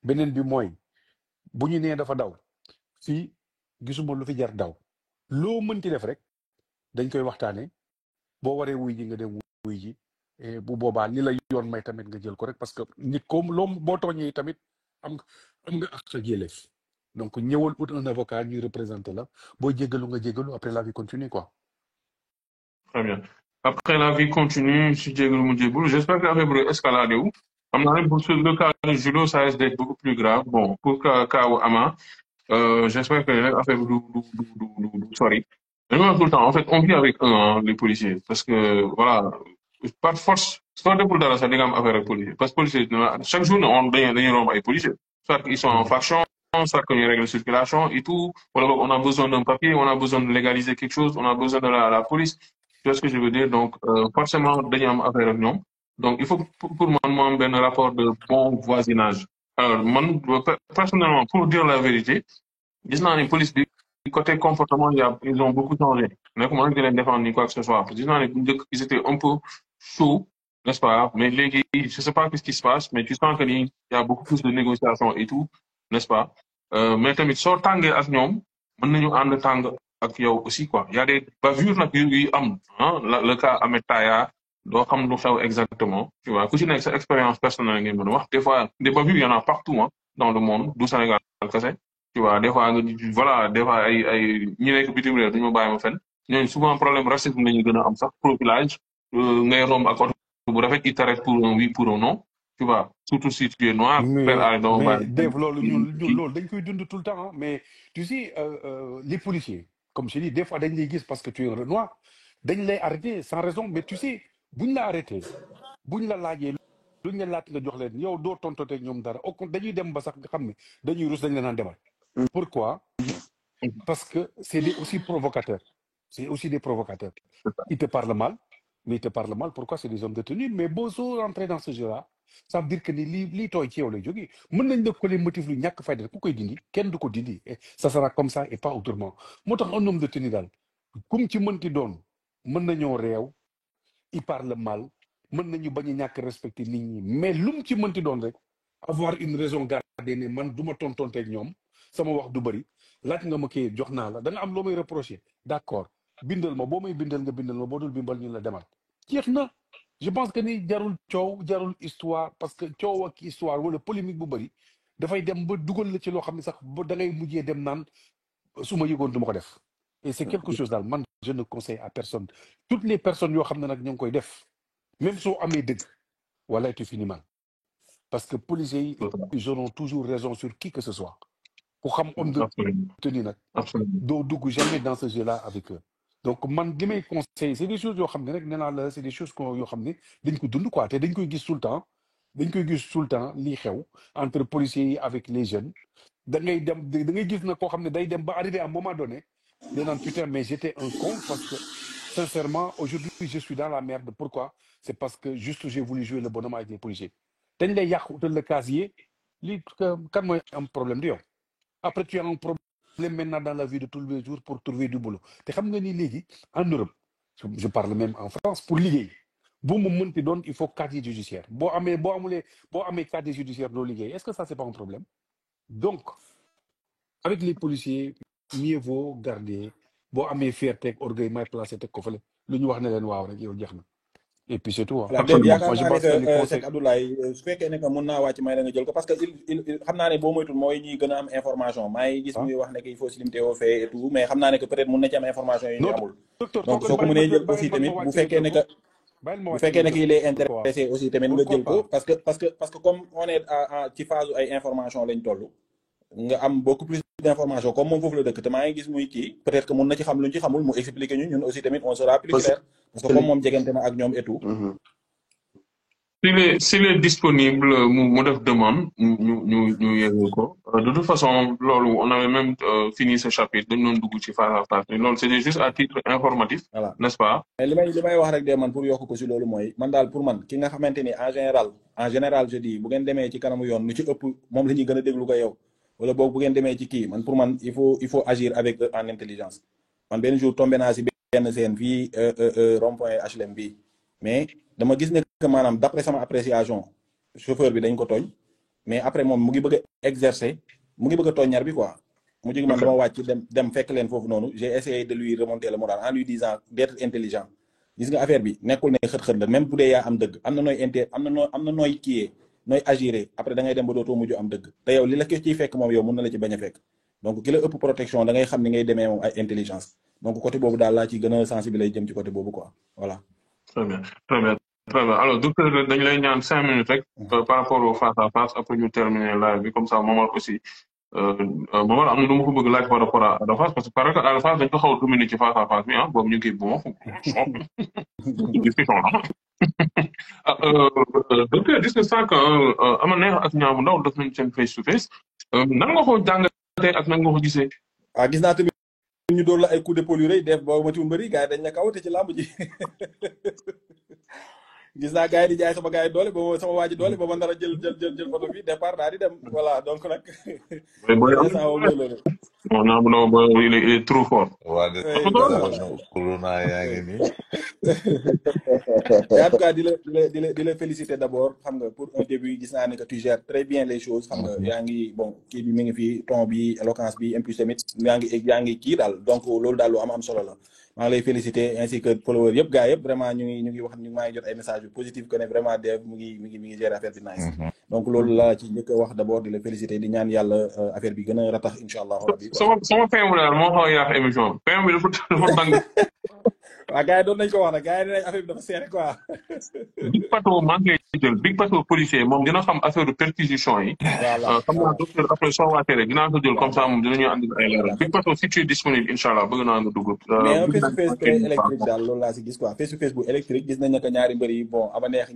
beneen bi mooy bu ñu nee dafa daw fii gisuma lu fi jar daw loo mënti def rek dañ koy waxtaane boo waree wuy ji nga dem wuy ji bu boobaa li la yoon may tamit nga jël ko rek parce que nit comme loo boo tooñee tamit am nga ak sa yelleef donc ñëwal ut un avocat ñuy représenté la boo jéggalu nga jéggalu après la vie continue quoi. Très bien. Après la vie continue, si jégalu mu jégalu, j'espère que affaire bi escalade wu. Xam naa ne pour le cas de judo, ça risque d'être beaucoup plus grave. Bon, pour cas wu Ama, j'espère que l'affaire du sori. Mais moi, tout le temps, en fait, on vit avec eux, hein, les policiers. Parce que, voilà, par force, soit de pour dara, ça dégage affaire avec policiers. Parce que policiers, chaque jour, on romb ay policiers. Soit qu'ils sont en faction, soit qu'ils règlent la circulation et tout. Voilà, on a besoin d'un papier, on a besoin de légaliser quelque chose, on a besoin de la police. Tu vois ce que je veux dire? Donc, forcément, dañu am affaire ak ñoom. Donc, il faut pour moi, am benn rapport de bon voisinage. Alors, man, personnellement, pour dire la vérité, gis naa ne police bi côté comportement ils ont beaucoup changé nekkuma nag di leen défendre ni quoi que ce soit gis naa ne bu njëkk ils étaient un peu chauds n'est-ce pas mais léegi je sais pas qu'est-ce qui se passe mais tu sens que ni y a beaucoup plus de négociations et tout n'est-ce pas mais tamit soo tàngee ak ñoom mën nañu ànd tàng ak yow aussi quoi y a des bavures nag yu am le cas Ahmed Taya doo xam lu xew exactement tu vois ku ci nekk sa expérience personnelle ngeen mën a wax des fois des bavures y en a partout dans le monde du Sénégal kese tu vois des fois voilà des fois ay ñi nekk bitim réew dañoo bàyyi ma fen ñooñu souvent problème racisme la ñu gën a am sax profilage ngay romb ak oto bu rafet il t'arrête pour un oui pour un non tu vois surtout si tu es noir. mais Dave loolu ñun loolu dañ koy dund tout le temps mais tu sais les policiers comme je dis des fois dañ lay gis parce que tu es un noir dañ lay arrêter sans raison mais tu sais buñ la arrêté buñ la laajee luñ la laaj nga jox leen yow doo tontoteeg ñoom dara au contraire dañuy dem ba sax nga xam ne dañuy rus dañ la naan demal. Pourquoi? Parce que c'est aussi provocateur. C'est aussi des provocateurs. Ils te parlent mal, mais ils te parlent mal. Pourquoi? C'est des hommes de tenue. Mais bon, soo rentrer dans ce jeu-là, ça veut dire que ni lii tooy ci yow lay jógee mën nañ la ko les motifs lu ñàkk fayda ku koy dindi kenn du ko dindi ça sera comme ça et pas autrement moo tax un homme de tenue daal kum ci mënti doon mën nañoo réew il parle mal mën nañu bañ a ñàkk respecter nit ñi mais lum ci mënti doon rek avoir une raison gardée ne man du ma tontonteeg ñoom sama wax du bëri laaj nga ma kii jox naa la da nga am loo may reprocher d'accord bindal ma boo may bindal nga bindal ma boo dul bimbal ñu la demal jeex na je pense que ni jarul coow jarul histoire parce que coow ak histoire wala polémique bu bëri dafay dem ba dugal la ci loo xam ne sax ba da ngay mujjee dem naan su ma yëgoon du ma ko def et c'est quelque chose daal man je ne conseille à personne toutes les personnes yoo xam ne nag ñu ngi koy def même soo amee dëgg wala tu finis mal parce que policiers yi ils auront toujours raison sur qui que ce soit ku xam homme de tenue nag doo dugg jamais dans ce jeu-là avec eux donc man li may conseil c'est des choses yoo xam ne rek nee naa la c'est des choses yoo xam ne dañ ko dund quoi te dañ koy gis tout le temps lii xew entre policiers yi avec les jeunes da ngay gis na koo xam ne day dem ba arrivé à un moment donné day naan putain mais j'étais un con parce que sincèrement aujourd'hui je suis dans la merde pourquoi c'est parce que juste j'ai voulu jouer le bonhomme avec les policiers dañ lay yàq utal le casier lii kan mooy am problème di yow après tu as un problème maintenant dans la vie de tous les jours pour trouver du boulot te xam nga ni léegi en Europe je parle même en France pour liggéey bu mu mënti doon il faut casier judiciaire boo amee casier judiciaire doo liggéey est-ce que ça c'est pas un problème donc avec les policiers mieux vaut garder boo amee fierté ak orgueil may placé teg ko fële lu ñu wax ne leen waaw rek yow jeex na et puis c'est tout voilà déet yaakaar moi je naa ne pense que ni que conseil Cheikh Abdoulaye su fekkee ne que mun naa wàcc may la nga jël ko parce que xam naa ne boo moytul mooy ñi gën a am information maa ngi gis muy wax ne que il faut se limiter au fait et tout mais xam naa ne que peut-être mun na ci am information yu ñu non amul docteur donc toogal soo ko bàyyil mënee ma jël aussi bàyyil tamit ma bu wàcc fekkee ne nga jël que ko bàyyil ma bu wàcc fekkee nga ne que jël il est ko pourquoi intéressé aussi tamit nga pourquoi jël ko pas parce que comme on est ci phase ay information lañ toll nga am beaucoup plus d'information comme moom foofu la dëkk te maa ngi gis muy kii peut-être que mun na ci xam lu ñu ci xamul mu expliquer ñu ñun aussi tamit on sera plus parce clair parce que comme moom jegante na ak ñoom et tout que s'il est disponible mu def demande ñu yeggal ko de toute façon loolu on avait même fini ce chapitre dañu doon dugg ci face à face loolu c'était juste à titre informatif voilà n'est-ce pas mais li may wax rek de man pour yokk ko si loolu mooy man daal pour man ki nga xamante ni en général je dis bu ngeen demee ci kanamu yoon lu ci ëpp moom la ñuy gën a déglu ko yow wala boog bu ngeen demee ci kii man pour man il faut agir avec eux en intelligence man benn jour tombé naa si benn seen fii rond-point HLM bi mais dama gis ne que maanaam d'après sama appréciation chauffeur bi dañ ko tooñ mais après moom mu ngi bëgg a exercer mu ngi bëgg a tooñ ñaar bi quoi mu jógi man dama wàcc dem fekk leen foofu noonu j'ai essayé de lui remonter le moral en lui disant d'être intelligent gis nga affaire bi nekkul ne xët-xët la même bu dee yaa am dëgg am na nooy kiyee nooy agiré après da ngay dem ba dootoo mujj am dëgg te yow li la ko ciy fekk moom yow mun na la ci bañ a fekk donc ki la ëpp protection da ngay xam ni ngay demee moom ay intelligence donc côté boobu daal laa ci gën a sensibiliser jëm ci côté boobu quoi voilà. très bien très bien très bien alors docteur dañu lay ñaan 5 minutes rek par rapport au face à face après ñu terminer live bi comme ça Momar aussi Momar am na lu ma ko bëgg laaj par rapport à la face parce que par rapport à la face dañ ko xaw a dominer ci face à face bi boobu ñu ngi bon discussion la docteur gis nga sànq ama neex ak ñaabu ndaw def nañ seen face to face nan nga ko jàngatee ak nan nga ko gisee gis naa tamit ñu doon la ay coup d'épaule yu rëy def boo ma ci mbëri gars yi dañ na kaw te ci làmb ji gis naa gars yi di jaay sama gars yi doole ba sama waa ji doole ba ma nar a jël photo bi départ daal di dem voilà donc nag non ñaabu ndaw ba il est trop fort waa de corona yaa ngi nii en tout cas di la féliciter d'abord xam nga pour un début gis naa ne que tu gères très bien les choses xam nga yaa ngi bon kii bi mi ngi fii ton bi éloquence bi en plus tamit yaa ngi kii daal donc loolu daal lu am solo la maa ngi lay féliciter ainsi que followers yëpp gars yëpp vraiment ñu ngi wax maa ngi jot ay messages yu positifs que ne vraiment Dev mu ngi gérer affaire bi nice donc loolu la ci njëkk a wax d'abord di la féliciter di ñaan yàlla affaire bi gën a ratax incha allah rabbi sama fin daal moo xaw a yàq émission fin bi dafa tàng waaw gars yi doon nañ ko wax nag gars yi dinañ affaire bi dafa serré quoi. Big Pato maa ngi lay jël Big Pato policier moom dina xam affaire de perquisition yi. voilà xam naa docteur après soo waatee rek dinaa ko jël comme ça moom dinañu andil ay leeral Big Pato si tu es disponible incha allah bëgg naa nga dugg. mais un face to face très électrique daal loolu laa si gis quoi face to face bu électrique gis nañ ne que ñaari mbër yi bon ama neex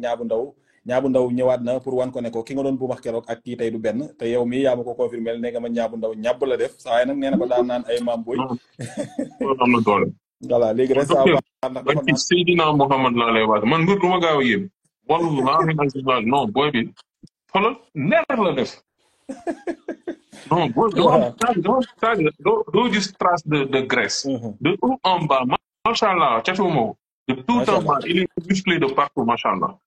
ñaabu ndaw ñëwaat na pour wan ko ne ko ki nga doon bu wax keroog ak kii tey du benn te yow mii yaa ma ko confirmé ne nga ma ñaabu ndaw ñàbb la def saa yi nag nee na ko daan naan ay maam boy. am na doole. voilà léegi rek saa ndax dafa naan Seydina Mohamed laa lay wax man mbir du ma gaaw a yéem. wallaahi non booy bi xoolal neer la def. non booy doo gis trace de graisse. de tout en bas macha allah catuuma ko. de tout en bas il est musclé de partout macha allah.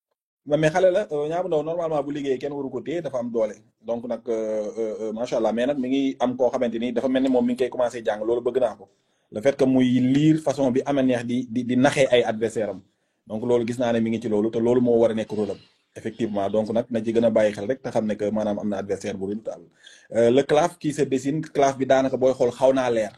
mais xale la ñaabu ndaw normalement bu liggéey kenn waru ko téye dafa am doole donc nag macha allah mais nag mi ngi am koo xamante ni dafa mel ni moom mi ngi koy commencé jàng loolu bëgg naa ko. le fait que muy lire façon bi ama neex di naxee ay adversaire am donc loolu gis naa ne mi ngi ci loolu te loolu moo war a nekk rôle am effectivement donc nag na ci gën a bàyyi xel rek te xam ne que maanaam am na adversaire bu redoutable le claf qui se dessine claf bi daanaka booy xool xaw naa leer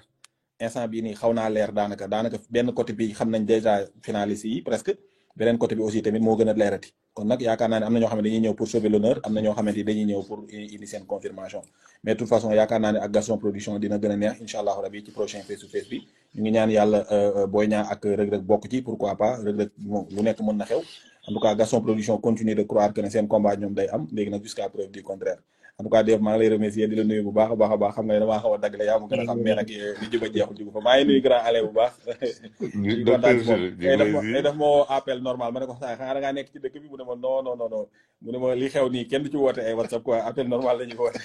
instant bii nii xaw naa leer daanaka benn côté bi xam nañ déjà finaliste yi presque beneen côté bi aussi tamit moo gën a leerati kon nag yaakaar naa ne am na ñoo xam ne dañuy ñëw pour sauver l'honneur am na ñoo xamante ni dañuy ñëw pour indi seen confirmation mais de toute façon yaakaar naa ne ak Gaston Production dina gën a neex incha allah rabi ci prochain face to face bi ñu ngi ñaan yàlla Boy Niang ak Reug Reug bokk ci pourquoi pas Reug Reug lu nekk mën na xew en tout cas Gaston Production continue de croire que ne seen combat ñoom day am léegi nag jusqu'à preuve du contraire en tout cas Dave maa ngi lay remercier di la nuyu bu baax a baax xam nga ne damaa xaw a daggale yaa ma gën a xam mais nag li juba jeexul jugu fa maa ngi nuyu grand ale bu baax di kontaan moom daf moo appel normal ma ne ko saa xanaa da ngaa nekk ci dëkk bi mu ne ma non mu ne ma li xew nii kenn du ci woote ay WhatsApp quoi appel normal la ñuy woote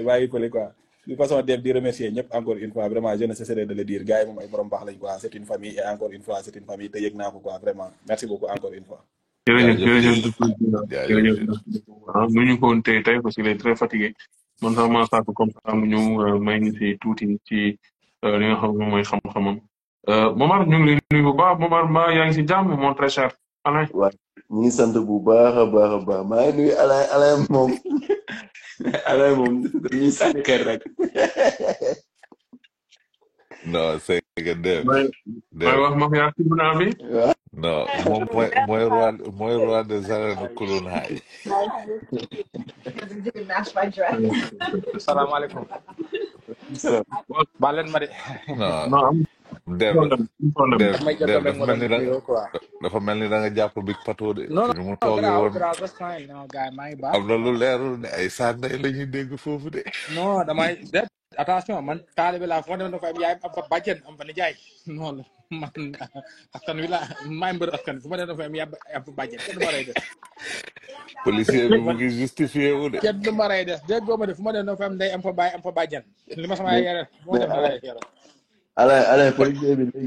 bàyyi fële quoi de façon def di remercier ñëpp encore une fois vraiment je ne cesserai de le dire gars yi moom ay borom baax lañ quoi c'est une famille et encore une fois c'est une famille te yëg naa ko quoi vraiment merci beaucoup encore une fois. jërëjëf jaajëf jërëjëf Chine docteur Dina jaajëf jërëjëf Chine nu ñu ko woon tey parce qu'il est très fatigué man sax maa sàkk comme ça mu ñëw may ñu si tuuti ci li nga xam ne mooy xam-xamam Momar ñu ngi lay nuyu bu baax Momar mbaa yaa ngi si jàmm mon très cher Alain. waaw ñu ngi sant bu baax a baax a baax maa ngi nuyu Alain moom Alain moom dañuy sànni xeer rek. non c'est que Dev may Dev wax ma yaa tribunal bi. waaw. non moom mooy roi des arènes kulun haay salaamaaleykum. baal leen ma de. non non am Dev problème Dev damay jot Dev rek ma doon nuyoo quoi. dafa mel ni da nga jàpp Big Pato de non fi mu non toogee garaaw woon garaaw that's fine non gars yi maa ngi baax. am na lu leerul ne ay sànday la ñuy dégg foofu de non damay de attention man taalibe laa foo dem dafa am yaay am fa bàjjen am fa nijaay non man askan wi la maay mbër askan wi fu ma dem dafa am yaay am fa bàjjen kenn du ma rey des. policier bi mu ngi justifié wu de kenn du ma rey des dégg nga ma de fu ma dem dafa am ndey am fa baay am fa bàjjen li ma sama yore fu ma dem da lay yore. Alain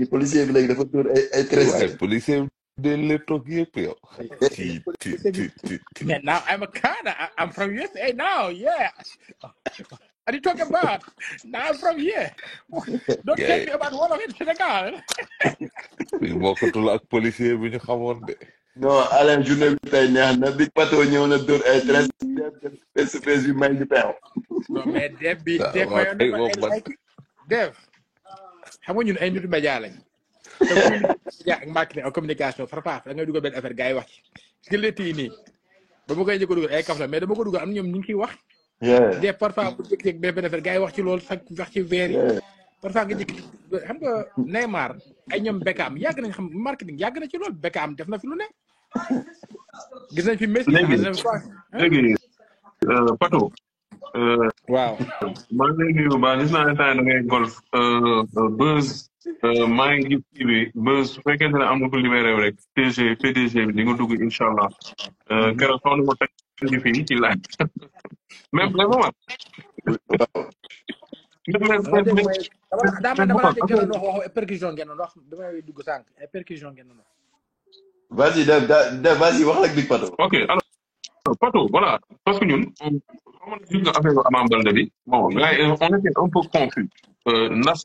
policier bi léegi dafa dóor ay treize. waaye policier bi de le toog yëpp yow Man, now I'm a Canada. I'm from USA now. Yeah. What are you talking about? Now I'm from here. Don't tell me about one of it, Senegal. bi bokkatul ak policier bi ñu xamoon de non Alain journée bi tey neex na Big Pato ñëw na dóor ay treize face yu may ñu peew. Non, mais Dev bi Dev waaw mayoon tey na moom ko man Dev xam nga ñun ay nitu média lañ. te bu ñu média ak marketing ak communication farfaaf da ngay dugal benn affaire gars yi wax ci. parce que létt yi nii ba ma koy njëkk a dugal ay kaf la mais dama ko dugal am ñoom ñu ngi ciy wax. Dev parfois bu jékki-jékki benn affaire gars yi wax ci loolu sax wax ci weer yi. parfois nga jékki xam nga Neymar ay ñoom Beckham yàgg nañ xam marketing yàgg na ci loolu Beckham def na fi lu ne. gis nañ fi Messi. léegi Pato. waaw. maa ngi lay nuyu ba gis naa ne temps da ngay golf Buzz maa ngi gis kii bi Buzz su fekkente ne am na ko libéré rek PDG bi di nga dugg incha allah keroog xaw na ma teg ci fii ci laaj même la ma wax. daa ma dama dégg ngeen doon wax percussion ngeen doon wax damay dugg sànq ay percussion ngeen doon wax. vas-y Dev vas-y wax ak Big Pato. ok alors Pato voilà parce que ñun xamoon na gis nga affaire Ama Baldé bi bon gars yi on était un peu confus ndax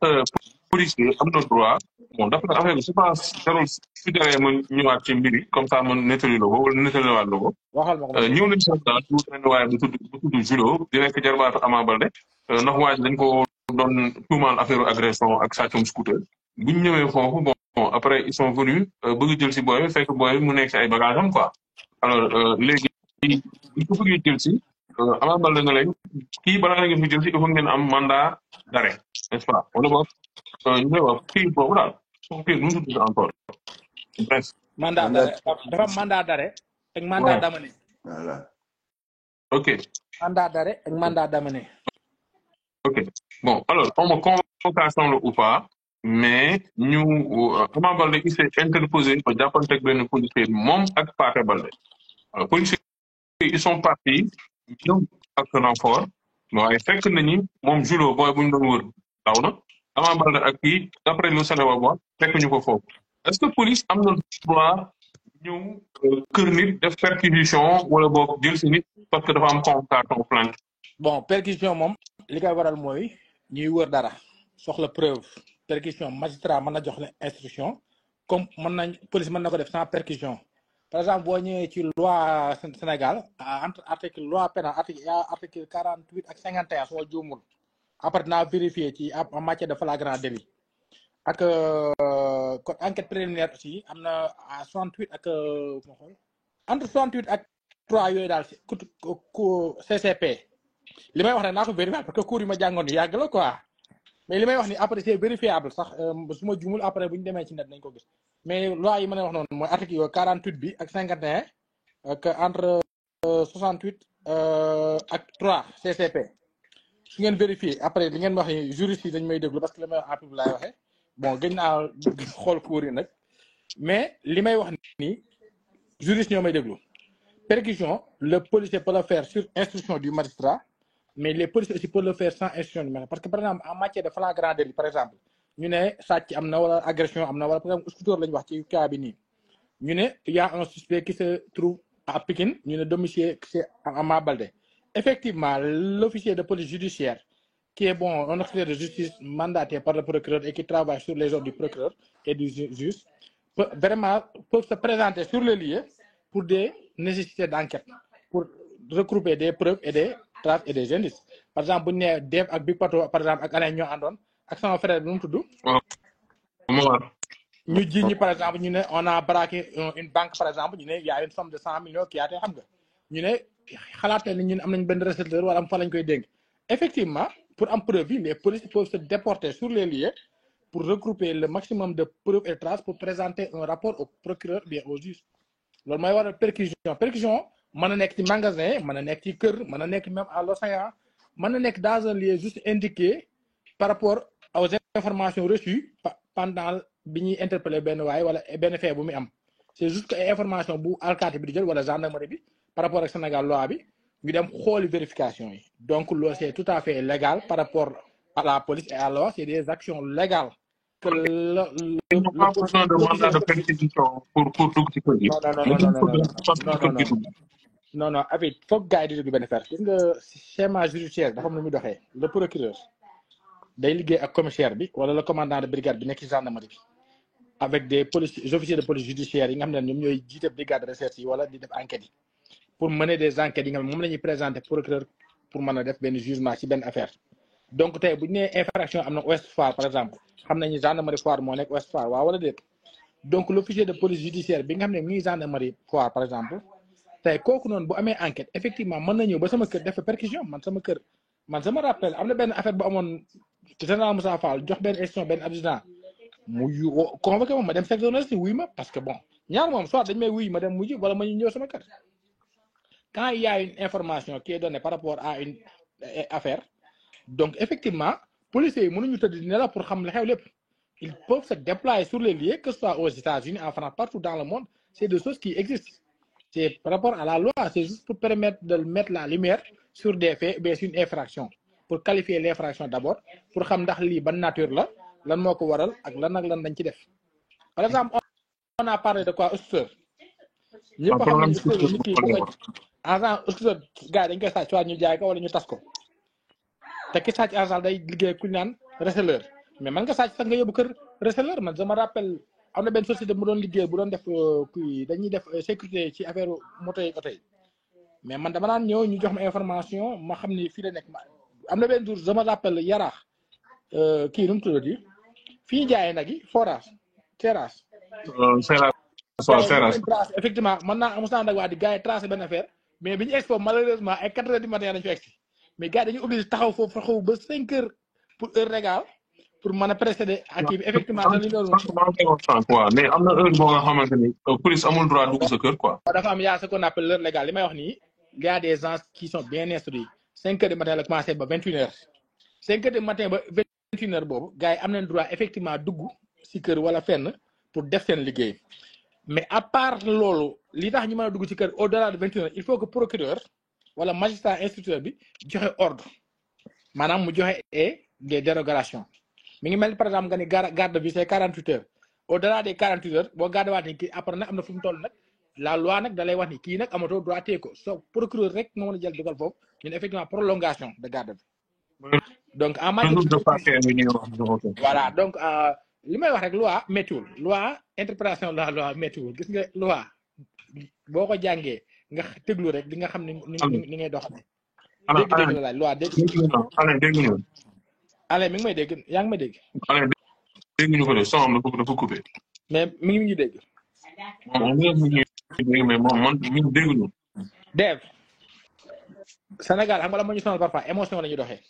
policier am na droit bon dafa affaire bi je pense jarul su jaree ma ñëwaat ci mbir yi comme ça man nettali la ko wala nettaliwaat la ko waxal ma ko ñëw nañ sax daal tuuti benn waaye bu tudd Julo di nekk jarbaatu Ama Baldé ndax waa ji dañ ko doon tuumaal affaire agression ak sàccum scooter bu ñu ñëwee foofu bon après ils sont venus bëgg jël si booy bi fekk booy bi mu nekk si ay bagages am quoi alors léegi bu ko bëggee jël si Ama Baldé nga leen kii balaa ngeen fi jël si il faut ngeen am mandat d'arrêt n'est-ce pas wala boog ñu koy wax kii boobu daal kii nu mu tudd encore bref. mandat d'arrêt dafa am mandat d'arrêt ak mandat d'amener. voilà. ok. mandat d'arrêt ak mandat d'amener. ok bon alors xaw ma convocation la ou pas mais ñu Ama Baldé il s'est interposé ba jàppanteeg benn policier moom ak Pathé Baldé alors policiers ils sont partis ñëw ak renfort waaye fekk nañu moom Julo booy bu ñu doon wër daw na Ama Baldé ak kii d'après lu Sénégal wax fekk ñu ko foofu est-ce que police am na droit ñëw kër nit def perquisition wala boog jël si nit parce que dafa am convocation plainte. bon perquisition moom li koy waral mooy ñuy wër dara soxla preuve perquisition magistrat mën na jox la instruction comme mën nañ police mën na ko def sans perquisition par exemple boo ñëwee ci loi Sénégal entre article loi pénale article 48 ak 51 soo juumul après dinaa vérifier ci en matière de flagrant délit ak code enquête préliminaire aussi am na à 68 ak ma xool entre 68 ak 3 yooyu daal CCP li may wax ne naa ko vérifier parce que cours yi ma jàngoon ni yàgg la quoi mais li may wax ni après c'est vérifiable sax su ma jumul après bu ñu demee ci net nañ ko gis mais loi yi ma ne wax noonu mooy article yooyu 48 bi ak 51 ak entre 68 ak 3 CCP su ngeen vérifier après li ngeen wax ni juriste yi dañ may déglu parce que li may wax en public laay waxee bon gëj naa xool cours yi nag mais li may wax nii juriste ñoo may déglu perquisition le policier peut le faire sur instruction du magistrat mais les policiers aussi peuvent le faire sans instruction du maître parce que par exemple en matière de flagrant délit par exemple ñu ne sàcc am na wala agression am na wala par exemple scooter la ñu wax ci cas bi nii ñu ne y a un suspect qui se trouve à Pikine ñu ne domicile c'est à Mabaldé effectivement l'officier de police judiciaire qui est bon un officier de justice mandaté par le procureur et qui travaille sur les ordres du procureur et du juge peuvent se présenter sur le lieu pour des nécessités d'enquête pour regrouper des preuves et des traces et des indices par exemple bu ñu nee Dev ak Big Pato par exemple ak Alain ñoo àndoon ak sama frère bi nu mu tudd ñu ji ñi par exemple ñu ne on a braqué une banque par exemple ñu ne y a une somme de 100 millions qui a été xam nga ñu ne xalaatee ni ñun am nañ benn récepteur wala am fa lañ koy dénk effectivement pour am preuve yi les policiers peuvent se déporter sur les lieux pour regrouper le maximum de preuves et traces pour présenter un rapport au procureur bien au juge loolu mooy waral perquisition mën na nekk ci magasin mën na nekk ci kër mën na nekk même à l'océan mën na nekk dans un lieu juste indiqué par rapport aux informations reçues pendant bi ñuy interpellé benn waay wala benn fait bu muy am c'est juste que ay information bu alkaati bi di jël wala gendarmerie bi par rapport ak Sénégal loi bi ñu dem xooli vérification yi donc loolu c'est tout à fait légal par rapport à la police et à la loi c'est des actions légales que ils n'ont pas besoin de mandat de perquisition pour dugg ci kër gi. non avec foog gars yi di dugg benn fer gis nga schéma judiciaire dafa am lu muy doxee le procureur day liggéey ak commissaire bi wala le commandant de brigade bi nekk ci gendarmerie bi avec des officiers de police judiciaire yi nga xam ne ñoom ñooy jiite brigade de recherche yi wala di def enquêtes yi pour mener des enquêtes yi nga xam ne moom la ñuy présenter procureur pour mën a def benn jugement ci benn affaire donc tey bu ñu nee infraction am na Ouest Foire par exemple xam nañu gendarmerie Foire moo nekk Ouest Foire waaw wala déet donc l'officier de police judiciaire bi nga xam ne mu ngi gendarmerie Foire par exemple tey kooku noonu bu amee enquête effectivement mën na ñëw ba sama kër def perquisition man sama rappel am na benn affaire bu amoon général Moussa Fall jox benn institution benn adjudant mu convoqué moom ma dem secteur si wuy ma parce que bon ñaar moom soit dañ may wuy ma dem mujj wala ma ñu ñëw sama kër quand il y a une information qui est donnée par rapport à une affaire donc effectivement policiers yi mënuñu tëdd dina la pour xam la xew lépp ils peuvent se déployer sur les lieux que ce soit aux États-Unis en France partout dans le monde c'est des choses qui existent c'est par rapport à la loi c'est juste pour permettre de mettre la lumière sur des faits mais sur une infraction pour qualifier l'infraction d'abord pour xam ndax lii ban nature la lan moo ko waral ak lan dañ ci def par exemple on a parlé de quoi scooter ñëpp xam nañu scooter nit ki bu ko agent scooter gars yi dañ koy sàcc soit ñu jaay ko wala ñu tas ko te ki sàcc agent day liggéey ku ñu naan receleur mais man nga sàcc sax nga yóbbu kër receleur man je me rappelle am na benn société bu doon liggéey bu doon def kii dañuy def sécurité ci affaire moto yi oto yi mais man dama naan ñëw ñu jox ma information ma xam ni fii la nekk am na benn jour je me rappelle yaraax kii nu mu tuddati fii ñu jaayee nag yi forage terrasse. Terrasse effectivement mën naa mos naa nag waa di gars yi tracé benn affaire mais bi ñu expo malheureusement ay 4 heures du matin lañu fi egsi mais gars yi dañuy obligé taxaw foofu xaw ba 5 heures pour heure légale pour mën a précéder ak kii bi effectivement. mais am na heure boo nga xamante ni police amul droit dugg sa kër quoi. dafa am yaa ce qu'on appelle l'heure légale li may wax nii il y a des gens qui sont bien instruits 5 heures du matin la commencé ba 21 heures 5 heures du matin ba 21 heures boobu gars yi am nañ droit effectivement dugg si kër wala fenn pour def seen liggéey mais à part loolu li tax ñu mën a dugg ci kër au delà de 21 heures il faut que procureur wala magistrat instructeur bi joxe ordre maanaam mu joxe des dérogations mi ngi mel par exemple nga ni garde de vue c'est 48 heures au delà des 48 heures boo garde waat ni kii après nag am na fu mu toll nag la loi nag da lay wax ni kii nag amatoo droit téye ko so procureur rek moo mën a jël dugal foofu ñun effectivement prolongation de garde bi donc en matière voilà donc li may wax rek loi méttiwul loi interprétation de la loi méttiwul gis nga loi boo ko jàngee nga téglu rek di nga xam ni ngay doxale dégg la laaj loi dégg Alain mi ngi may dégg yaa ngi may dégg Alain dégg ñu ko de son am dafa coupé mais mi ngi ñu dégg mais moom man mi ngi dégg ñu Dev Sénégal xam nga la moo ñu sonal parfois émotion la ñuy doxee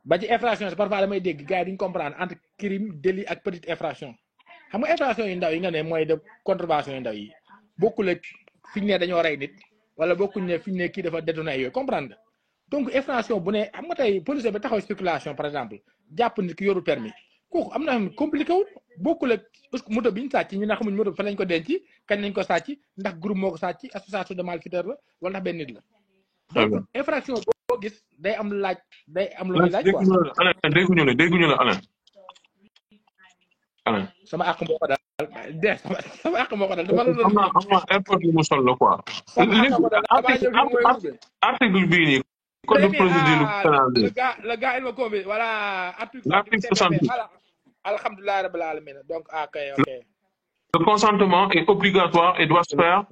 ba ci infraction parfois damay dégg gars yi duñ comprendre entre crime délit ak petite infraction xam nga infraction yu ndaw yi nga ne mooy de contravention yu ndaw yi bokkul ak fi ñu ne dañoo rey nit wala bokkuñ ne fi ñu ne kii dafa détourné yooyu comprendre nga donc infraction bu ne xam nga tey policier bi taxaw circulation par exemple jàpp nit ki yoru permis kooku am na compliqué wul bokkul ak moto bi ñu sàcc ñu ne xamuñ moto bi fa lañ ko denc kañ lañ ko sàcc ndax groupe moo ko sàcc association de malfaiteurs la wala ndax benn nit la donc infraction gis day am laaj day am lu muy laaj quoi. dégguñu la Alain. sama àq moo ko dal sama àq moo ko dal dama la doon. am na airport yu mu sol la quoi. sama àq moo ko dal damaa ñëw fii mooy article bii nii. code de procédure pénale. le gars il m'a convaincu voilà. l'article 68. voilà alhamdulilah rabbil alamin donc ok. Le consentement est obligatoire et doit se faire.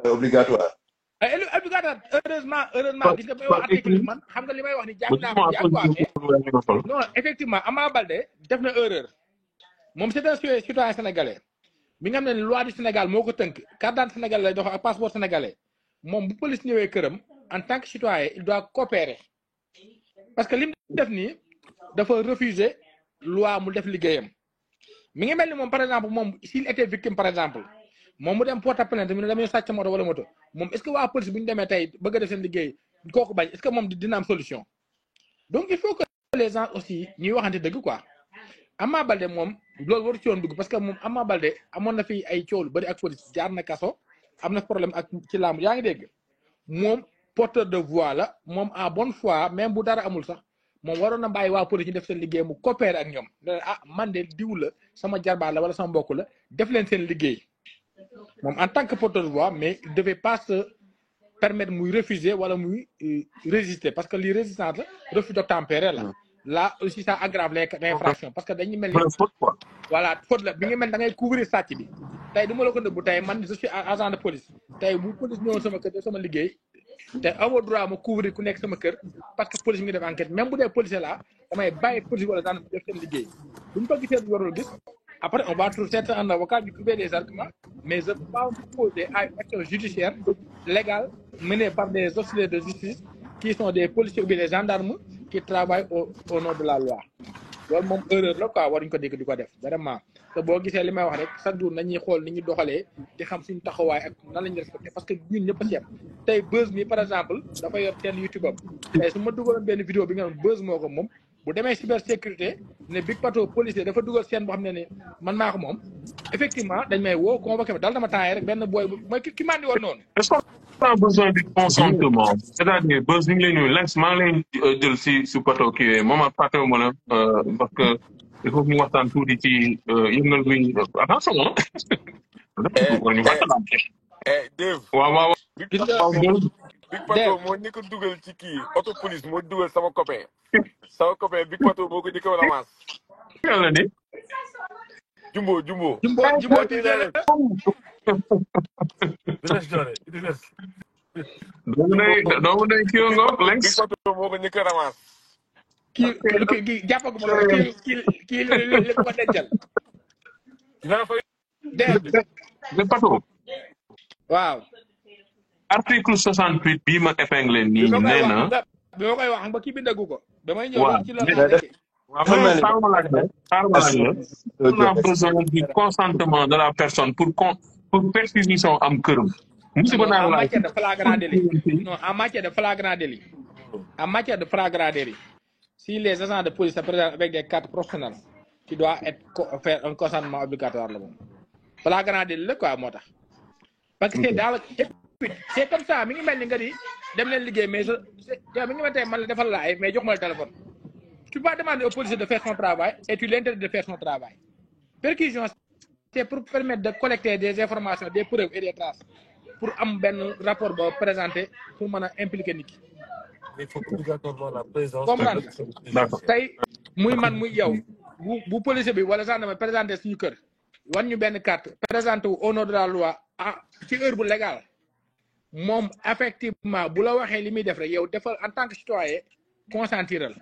Obligatoire. obligatoire heureusement gis nga may wax article man xam nga li may wax ni jàng naa ko yàgg quoi mais non effectivement Ama Baldé def na erreur moom c'est un citoyen sénégalais mi nga xam ne loi du Sénégal moo ko tënk carte d'identité sénégalais lay dox ak passeport sénégalais moom bu police ñëwee këram en tant que citoyen il doit coopérer parce que li mu def nii dafa refuser loi mu def liggéeyam mi ngi mel ni moom par exemple moom s'il était victime par exemple moom mu dem porte plainte mu ne damay sàcc moto wala moto moom est-ce que waa police bu ñu demee tey bëgg a def seen liggéey kooku bañ est-ce que moom dina am solution donc il faut que les gens aussi ñuy waxante dëgg quoi Ama Baldé moom loolu waru ci woon dugg parce que moom Ama Baldé amoon na fi ay coow lu bëri ak police jaar na kaso am na problème ak ci làmb yaa ngi dégg moom porteur de voix la moom en bonne foi même bu dara amul sax moom waroon na bàyyi waa police ñu def seen liggéey mu coopérer ak ñoom ah man de diw la sama jarbaat la wala sama mbokk la def leen seen liggéey moom en tant que porteur de voix mais il devait pas se permettre muy refuser wala muy résister parce que li résistance la refus d'obtempérer la là aussi ça aggrave l'infraction parce que dañuy mel ni voilà faute la bi nga mel da ngay couvrir sàcc bi tey du ma la ko nëbbu tey man je suis agent de police tey bu police ñëwoon sama kër sama liggéey te amoo droit ma couvrir ku nekk sama kër parce que police mi ngi def enquête même bu dee policier la damay bàyyi police wala daan def seen liggéey bu ñu ko gisee du warul gis après on va trouver certains un avocat qui trouver des arguments mais je peux pas m'opposer à une action judiciaire légale menée par des officiers de justice qui sont des policiers ou bien des gendarmes qui travaillent au nom de la loi loolu moom erreur la quoi waruñu ko dégg di ko def vraiment te boo gisee li may wax rek chaque jour nañuy xool ni ñu doxalee di xam suñu taxawaay ak nan la ñuy respecté parce que ñun ñëpp a ci yem tey Buzz mi par exemple dafa yor seen YouTube am tey su ma dugaloon benn vidéo bi nga xam Buzz moo ko moom bu demee cybersécurité ne Big Pato policier dafa dugal seen boo xam ne man maa ko moom effectivement dañ may woo convoqué ma dal dama temps rek benn booy mooy ki mandi woon noonu. Est-ce qu'on a besoin du consentement c'est-à-dire Buzz ñu ngi lay nuyu Lex maa ngi lay jël si Pato kii moom ak Pato mën a parce que il faut mu waxtaan tuuti ci yëngal bi attention Dave. waaw. Big Pato moo ñu ko dugal ci kii auto police moo dugal sama copain Big Pato moo ko njëkk a ramas. yàlla ni Jumbo doomu day kii nga Lex Big Pato moo ko njëkk a ramas. kii jàppagu ma la kii li ko dencal. Big Pato waaw. article 68 bii ma épinglé nii nee na. bi ma koy wax xam nga kii bindagu ko. damay ñëw waaw ci la on a besoin du consentement de la personne pour perquisition am këram. musiba naa en matière de flagrant délit non en matière de flagrant délit si les agents de police se présentent avec des cartes professionnelles qui doit être faire un consentement obligatoire la moom flagrant délit la quoi moo tax parce que c'est dans c'est comme ça mi ngi mel ni nga di dem leen liggéey mais mi ngi mel tey man la defal la ay mais jox ma le téléphone tu vas demander au policier de faire son travail et tu l'interdis de faire son travail perquisition c'est pour permettre de collecter des informations des preuves et des traces pour am benn rapport ba présenter pour mën a impliquer nit ki. Il faut obligatoirement la présence. comprendre tey muy man muy yow bu policier bi wala gendarme présenter suñu kër wan ñu benn carte présenté wu au nom de la loi ci heure bu légal moom effectivement bu la waxee li muy def rek yow defal en tant que citoyen consentiral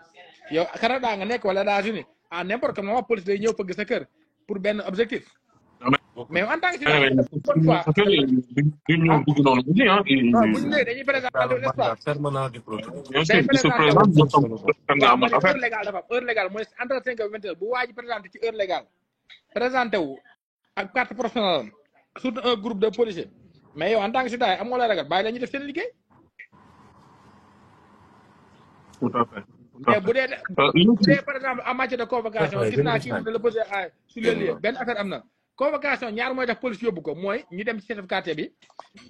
yow Canada nga nekk wala États-Unis à n'importe quel moment police day ñëw fëgg sa kër pour benn objectif mais en tant que citoyen bonne fois du ñëw dugg noonu bu ñu ñëwee dañuy présenter l'espace permanent du produit. heure légale dafa am heure légale mooy entre 5 et 20 heures bu waa ji présenté ci heure légale présenté wu ak carte professionnelle surtout un groupe de policiers mais yow en tant que citoyen am nga lay ragal bàyyi la ñuy def seen liggéey. tout à fait. mais bu dee par exemple en matière de convocation gis naa kii de le poser sur le lieu benn affaire am na convocation ñaar mooy tax police yóbbu ko mooy ñu dem ci chef de quartier bi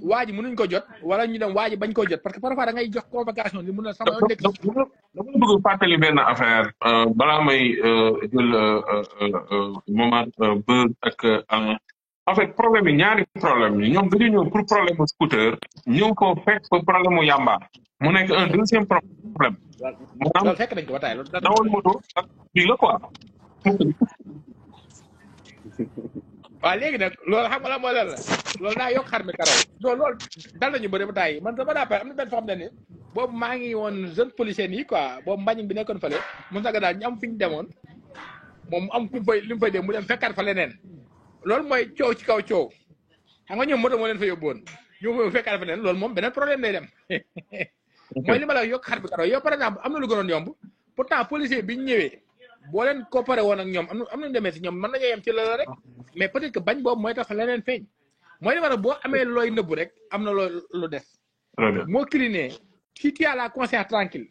waa ji mënuñ ko jot wala ñu dem waa ji bañ ko jot parce que parfois da ngay jox convocation li mun na sama yoon nekk dama bëgg fàttali benn affaire balaa may jël moment Beuz ak en fait problème yi ñaari problème yi ñoom dañu ñëw pour problème mu scooter ñëw ko fekk ko problème mu yàmba mu nekk un deuxième problème maanaam loolu fekk nañ ko ba taay loolu dawal moto ak bii la quoi waaw léegi nag loolu xam nga la mooy lan la loolu daa yokk xar mi karaw loolu dal nañu bëri ba taay man sama daa am na benn foo xam ne ni boobu maa ngi woon jeune policier yi quoi boobu mbañig bi nekkoon fële mu saga daal ñu am fi ñu demoon moom mu am ku fay li mu fay dem mu dem fekkaat fa leneen loolu mooy coow ci kaw coow xam nga ñoom moto moo leen fa yóbbuwoon ñu fekkaat fa leneen loolu moom beneen problème lay dem mooy li ma la yokk xar mi karaw yow par exemple am na lu gënoon yomb pourtant policier bi ñu ñëwee boo leen comparé woon ak ñoom am nañu demee si ñoom mën nañoo yem ci la rek mais peut-être que bañ boobu mooy tax leneen feeñ mooy li ma la boo amee looy nëbbu rek am na loo lu des moo cliné si tu as la conscience tranquille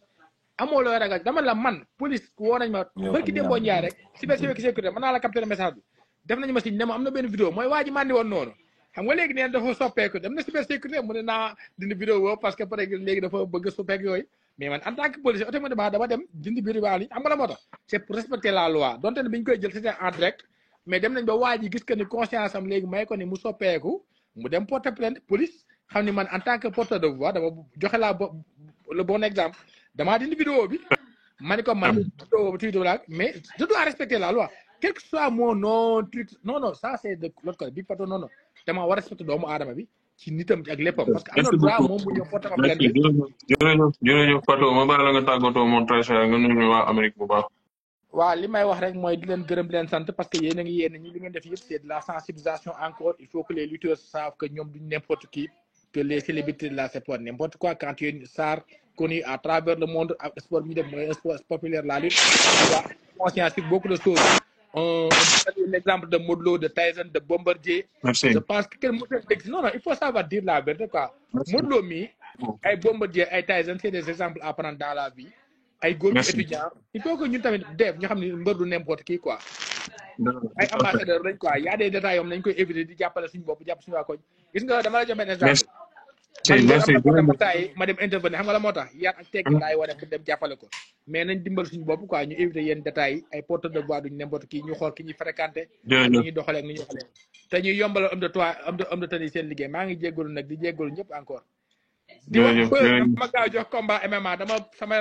amoo looy ragal dama la man police woo nañ ma barki démboo njaay rek cybersécurité mën naa la capter message bi def nañu ma si ne ma am na benn vidéo mooy waa ji mandi woon noonu xam nga léegi neen dafa soppeeku dem na cybersécurité mu ne naa dindi vidéo boobu parce que peut-être léegi dafa bëgg soppeeku yooyu mais man en tant que policier automatiquement dama dem dindi biir baal yi xam nga la moo tax c'est pour respecter la loi donte ne bi ñu koy jël c'était en direct mais dem nañ ba waa ji gis que ni conscience am léegi may ko ni mu soppeeku mu dem porter plainte police xam ni man en tant que porteur de voix dama joxe la le bon exemple damaa dindi vidéo bi ma ni ko man vidéo bi tuuti la mais je dois respecter la loi quel que soit mon non truc non ça c'est de l'autre côté Big Pato non dama war a respecter doomu aadama bi ci nitam ak léppam parce que am na droit moom mu ñëw porter plainte jërëjëf Fatou ma bàyyi la nga tàggatoo mon très cher nga nuyu waa Amérique bu baax waaw li may wax rek mooy di leen gërëm di leen sant parce que yéen a ngi yéen ñi li ngeen def yëpp c'est de la sensibilisation encore il faut que les lutteurs savent que ñoom duñ n'importe qui que les célébrités là c'est pas n'importe quoi quand tu es une star connue à travers le monde ak sport bi ñu def mooy un sport populaire la lutte waa conscience sur beaucoup de choses on l'exemple de Modou Lo de Tyson de Bombardier je pense que kenn mësul dégg non il faut savoir dire la vérité quoi Modou Lo mi ay Bombardier ay Tyson c'est des exemples à prendre dans la vie ay góor étudiant il faut que ñun tamit def ñu xam ne mbër du n'importe qui quoi ay ambassadeur lañ quoi y a des détails yoom nañ koy éviter di jàppale suñu bopp jàpp suñu waa koñ gis nga dama la jox benn exemple ma dem intervenir xam nga la moo tax yar ak tegg laay wane pour dem jàppale ko mais nañ dimbal suñu bopp quoi ñu éviter yenn détails yi ay porteur de voix duñ n'importe qui ñu xool ki ñuy fréquenté ak ni ñuy doxalee ak ni ñuy doxalee te ñuy yombalal homme de tenue seen liggéey maa ngi jéggalu nag di jéggalu ñëpp encore di wax ma gaaw jox combat MMA dama sama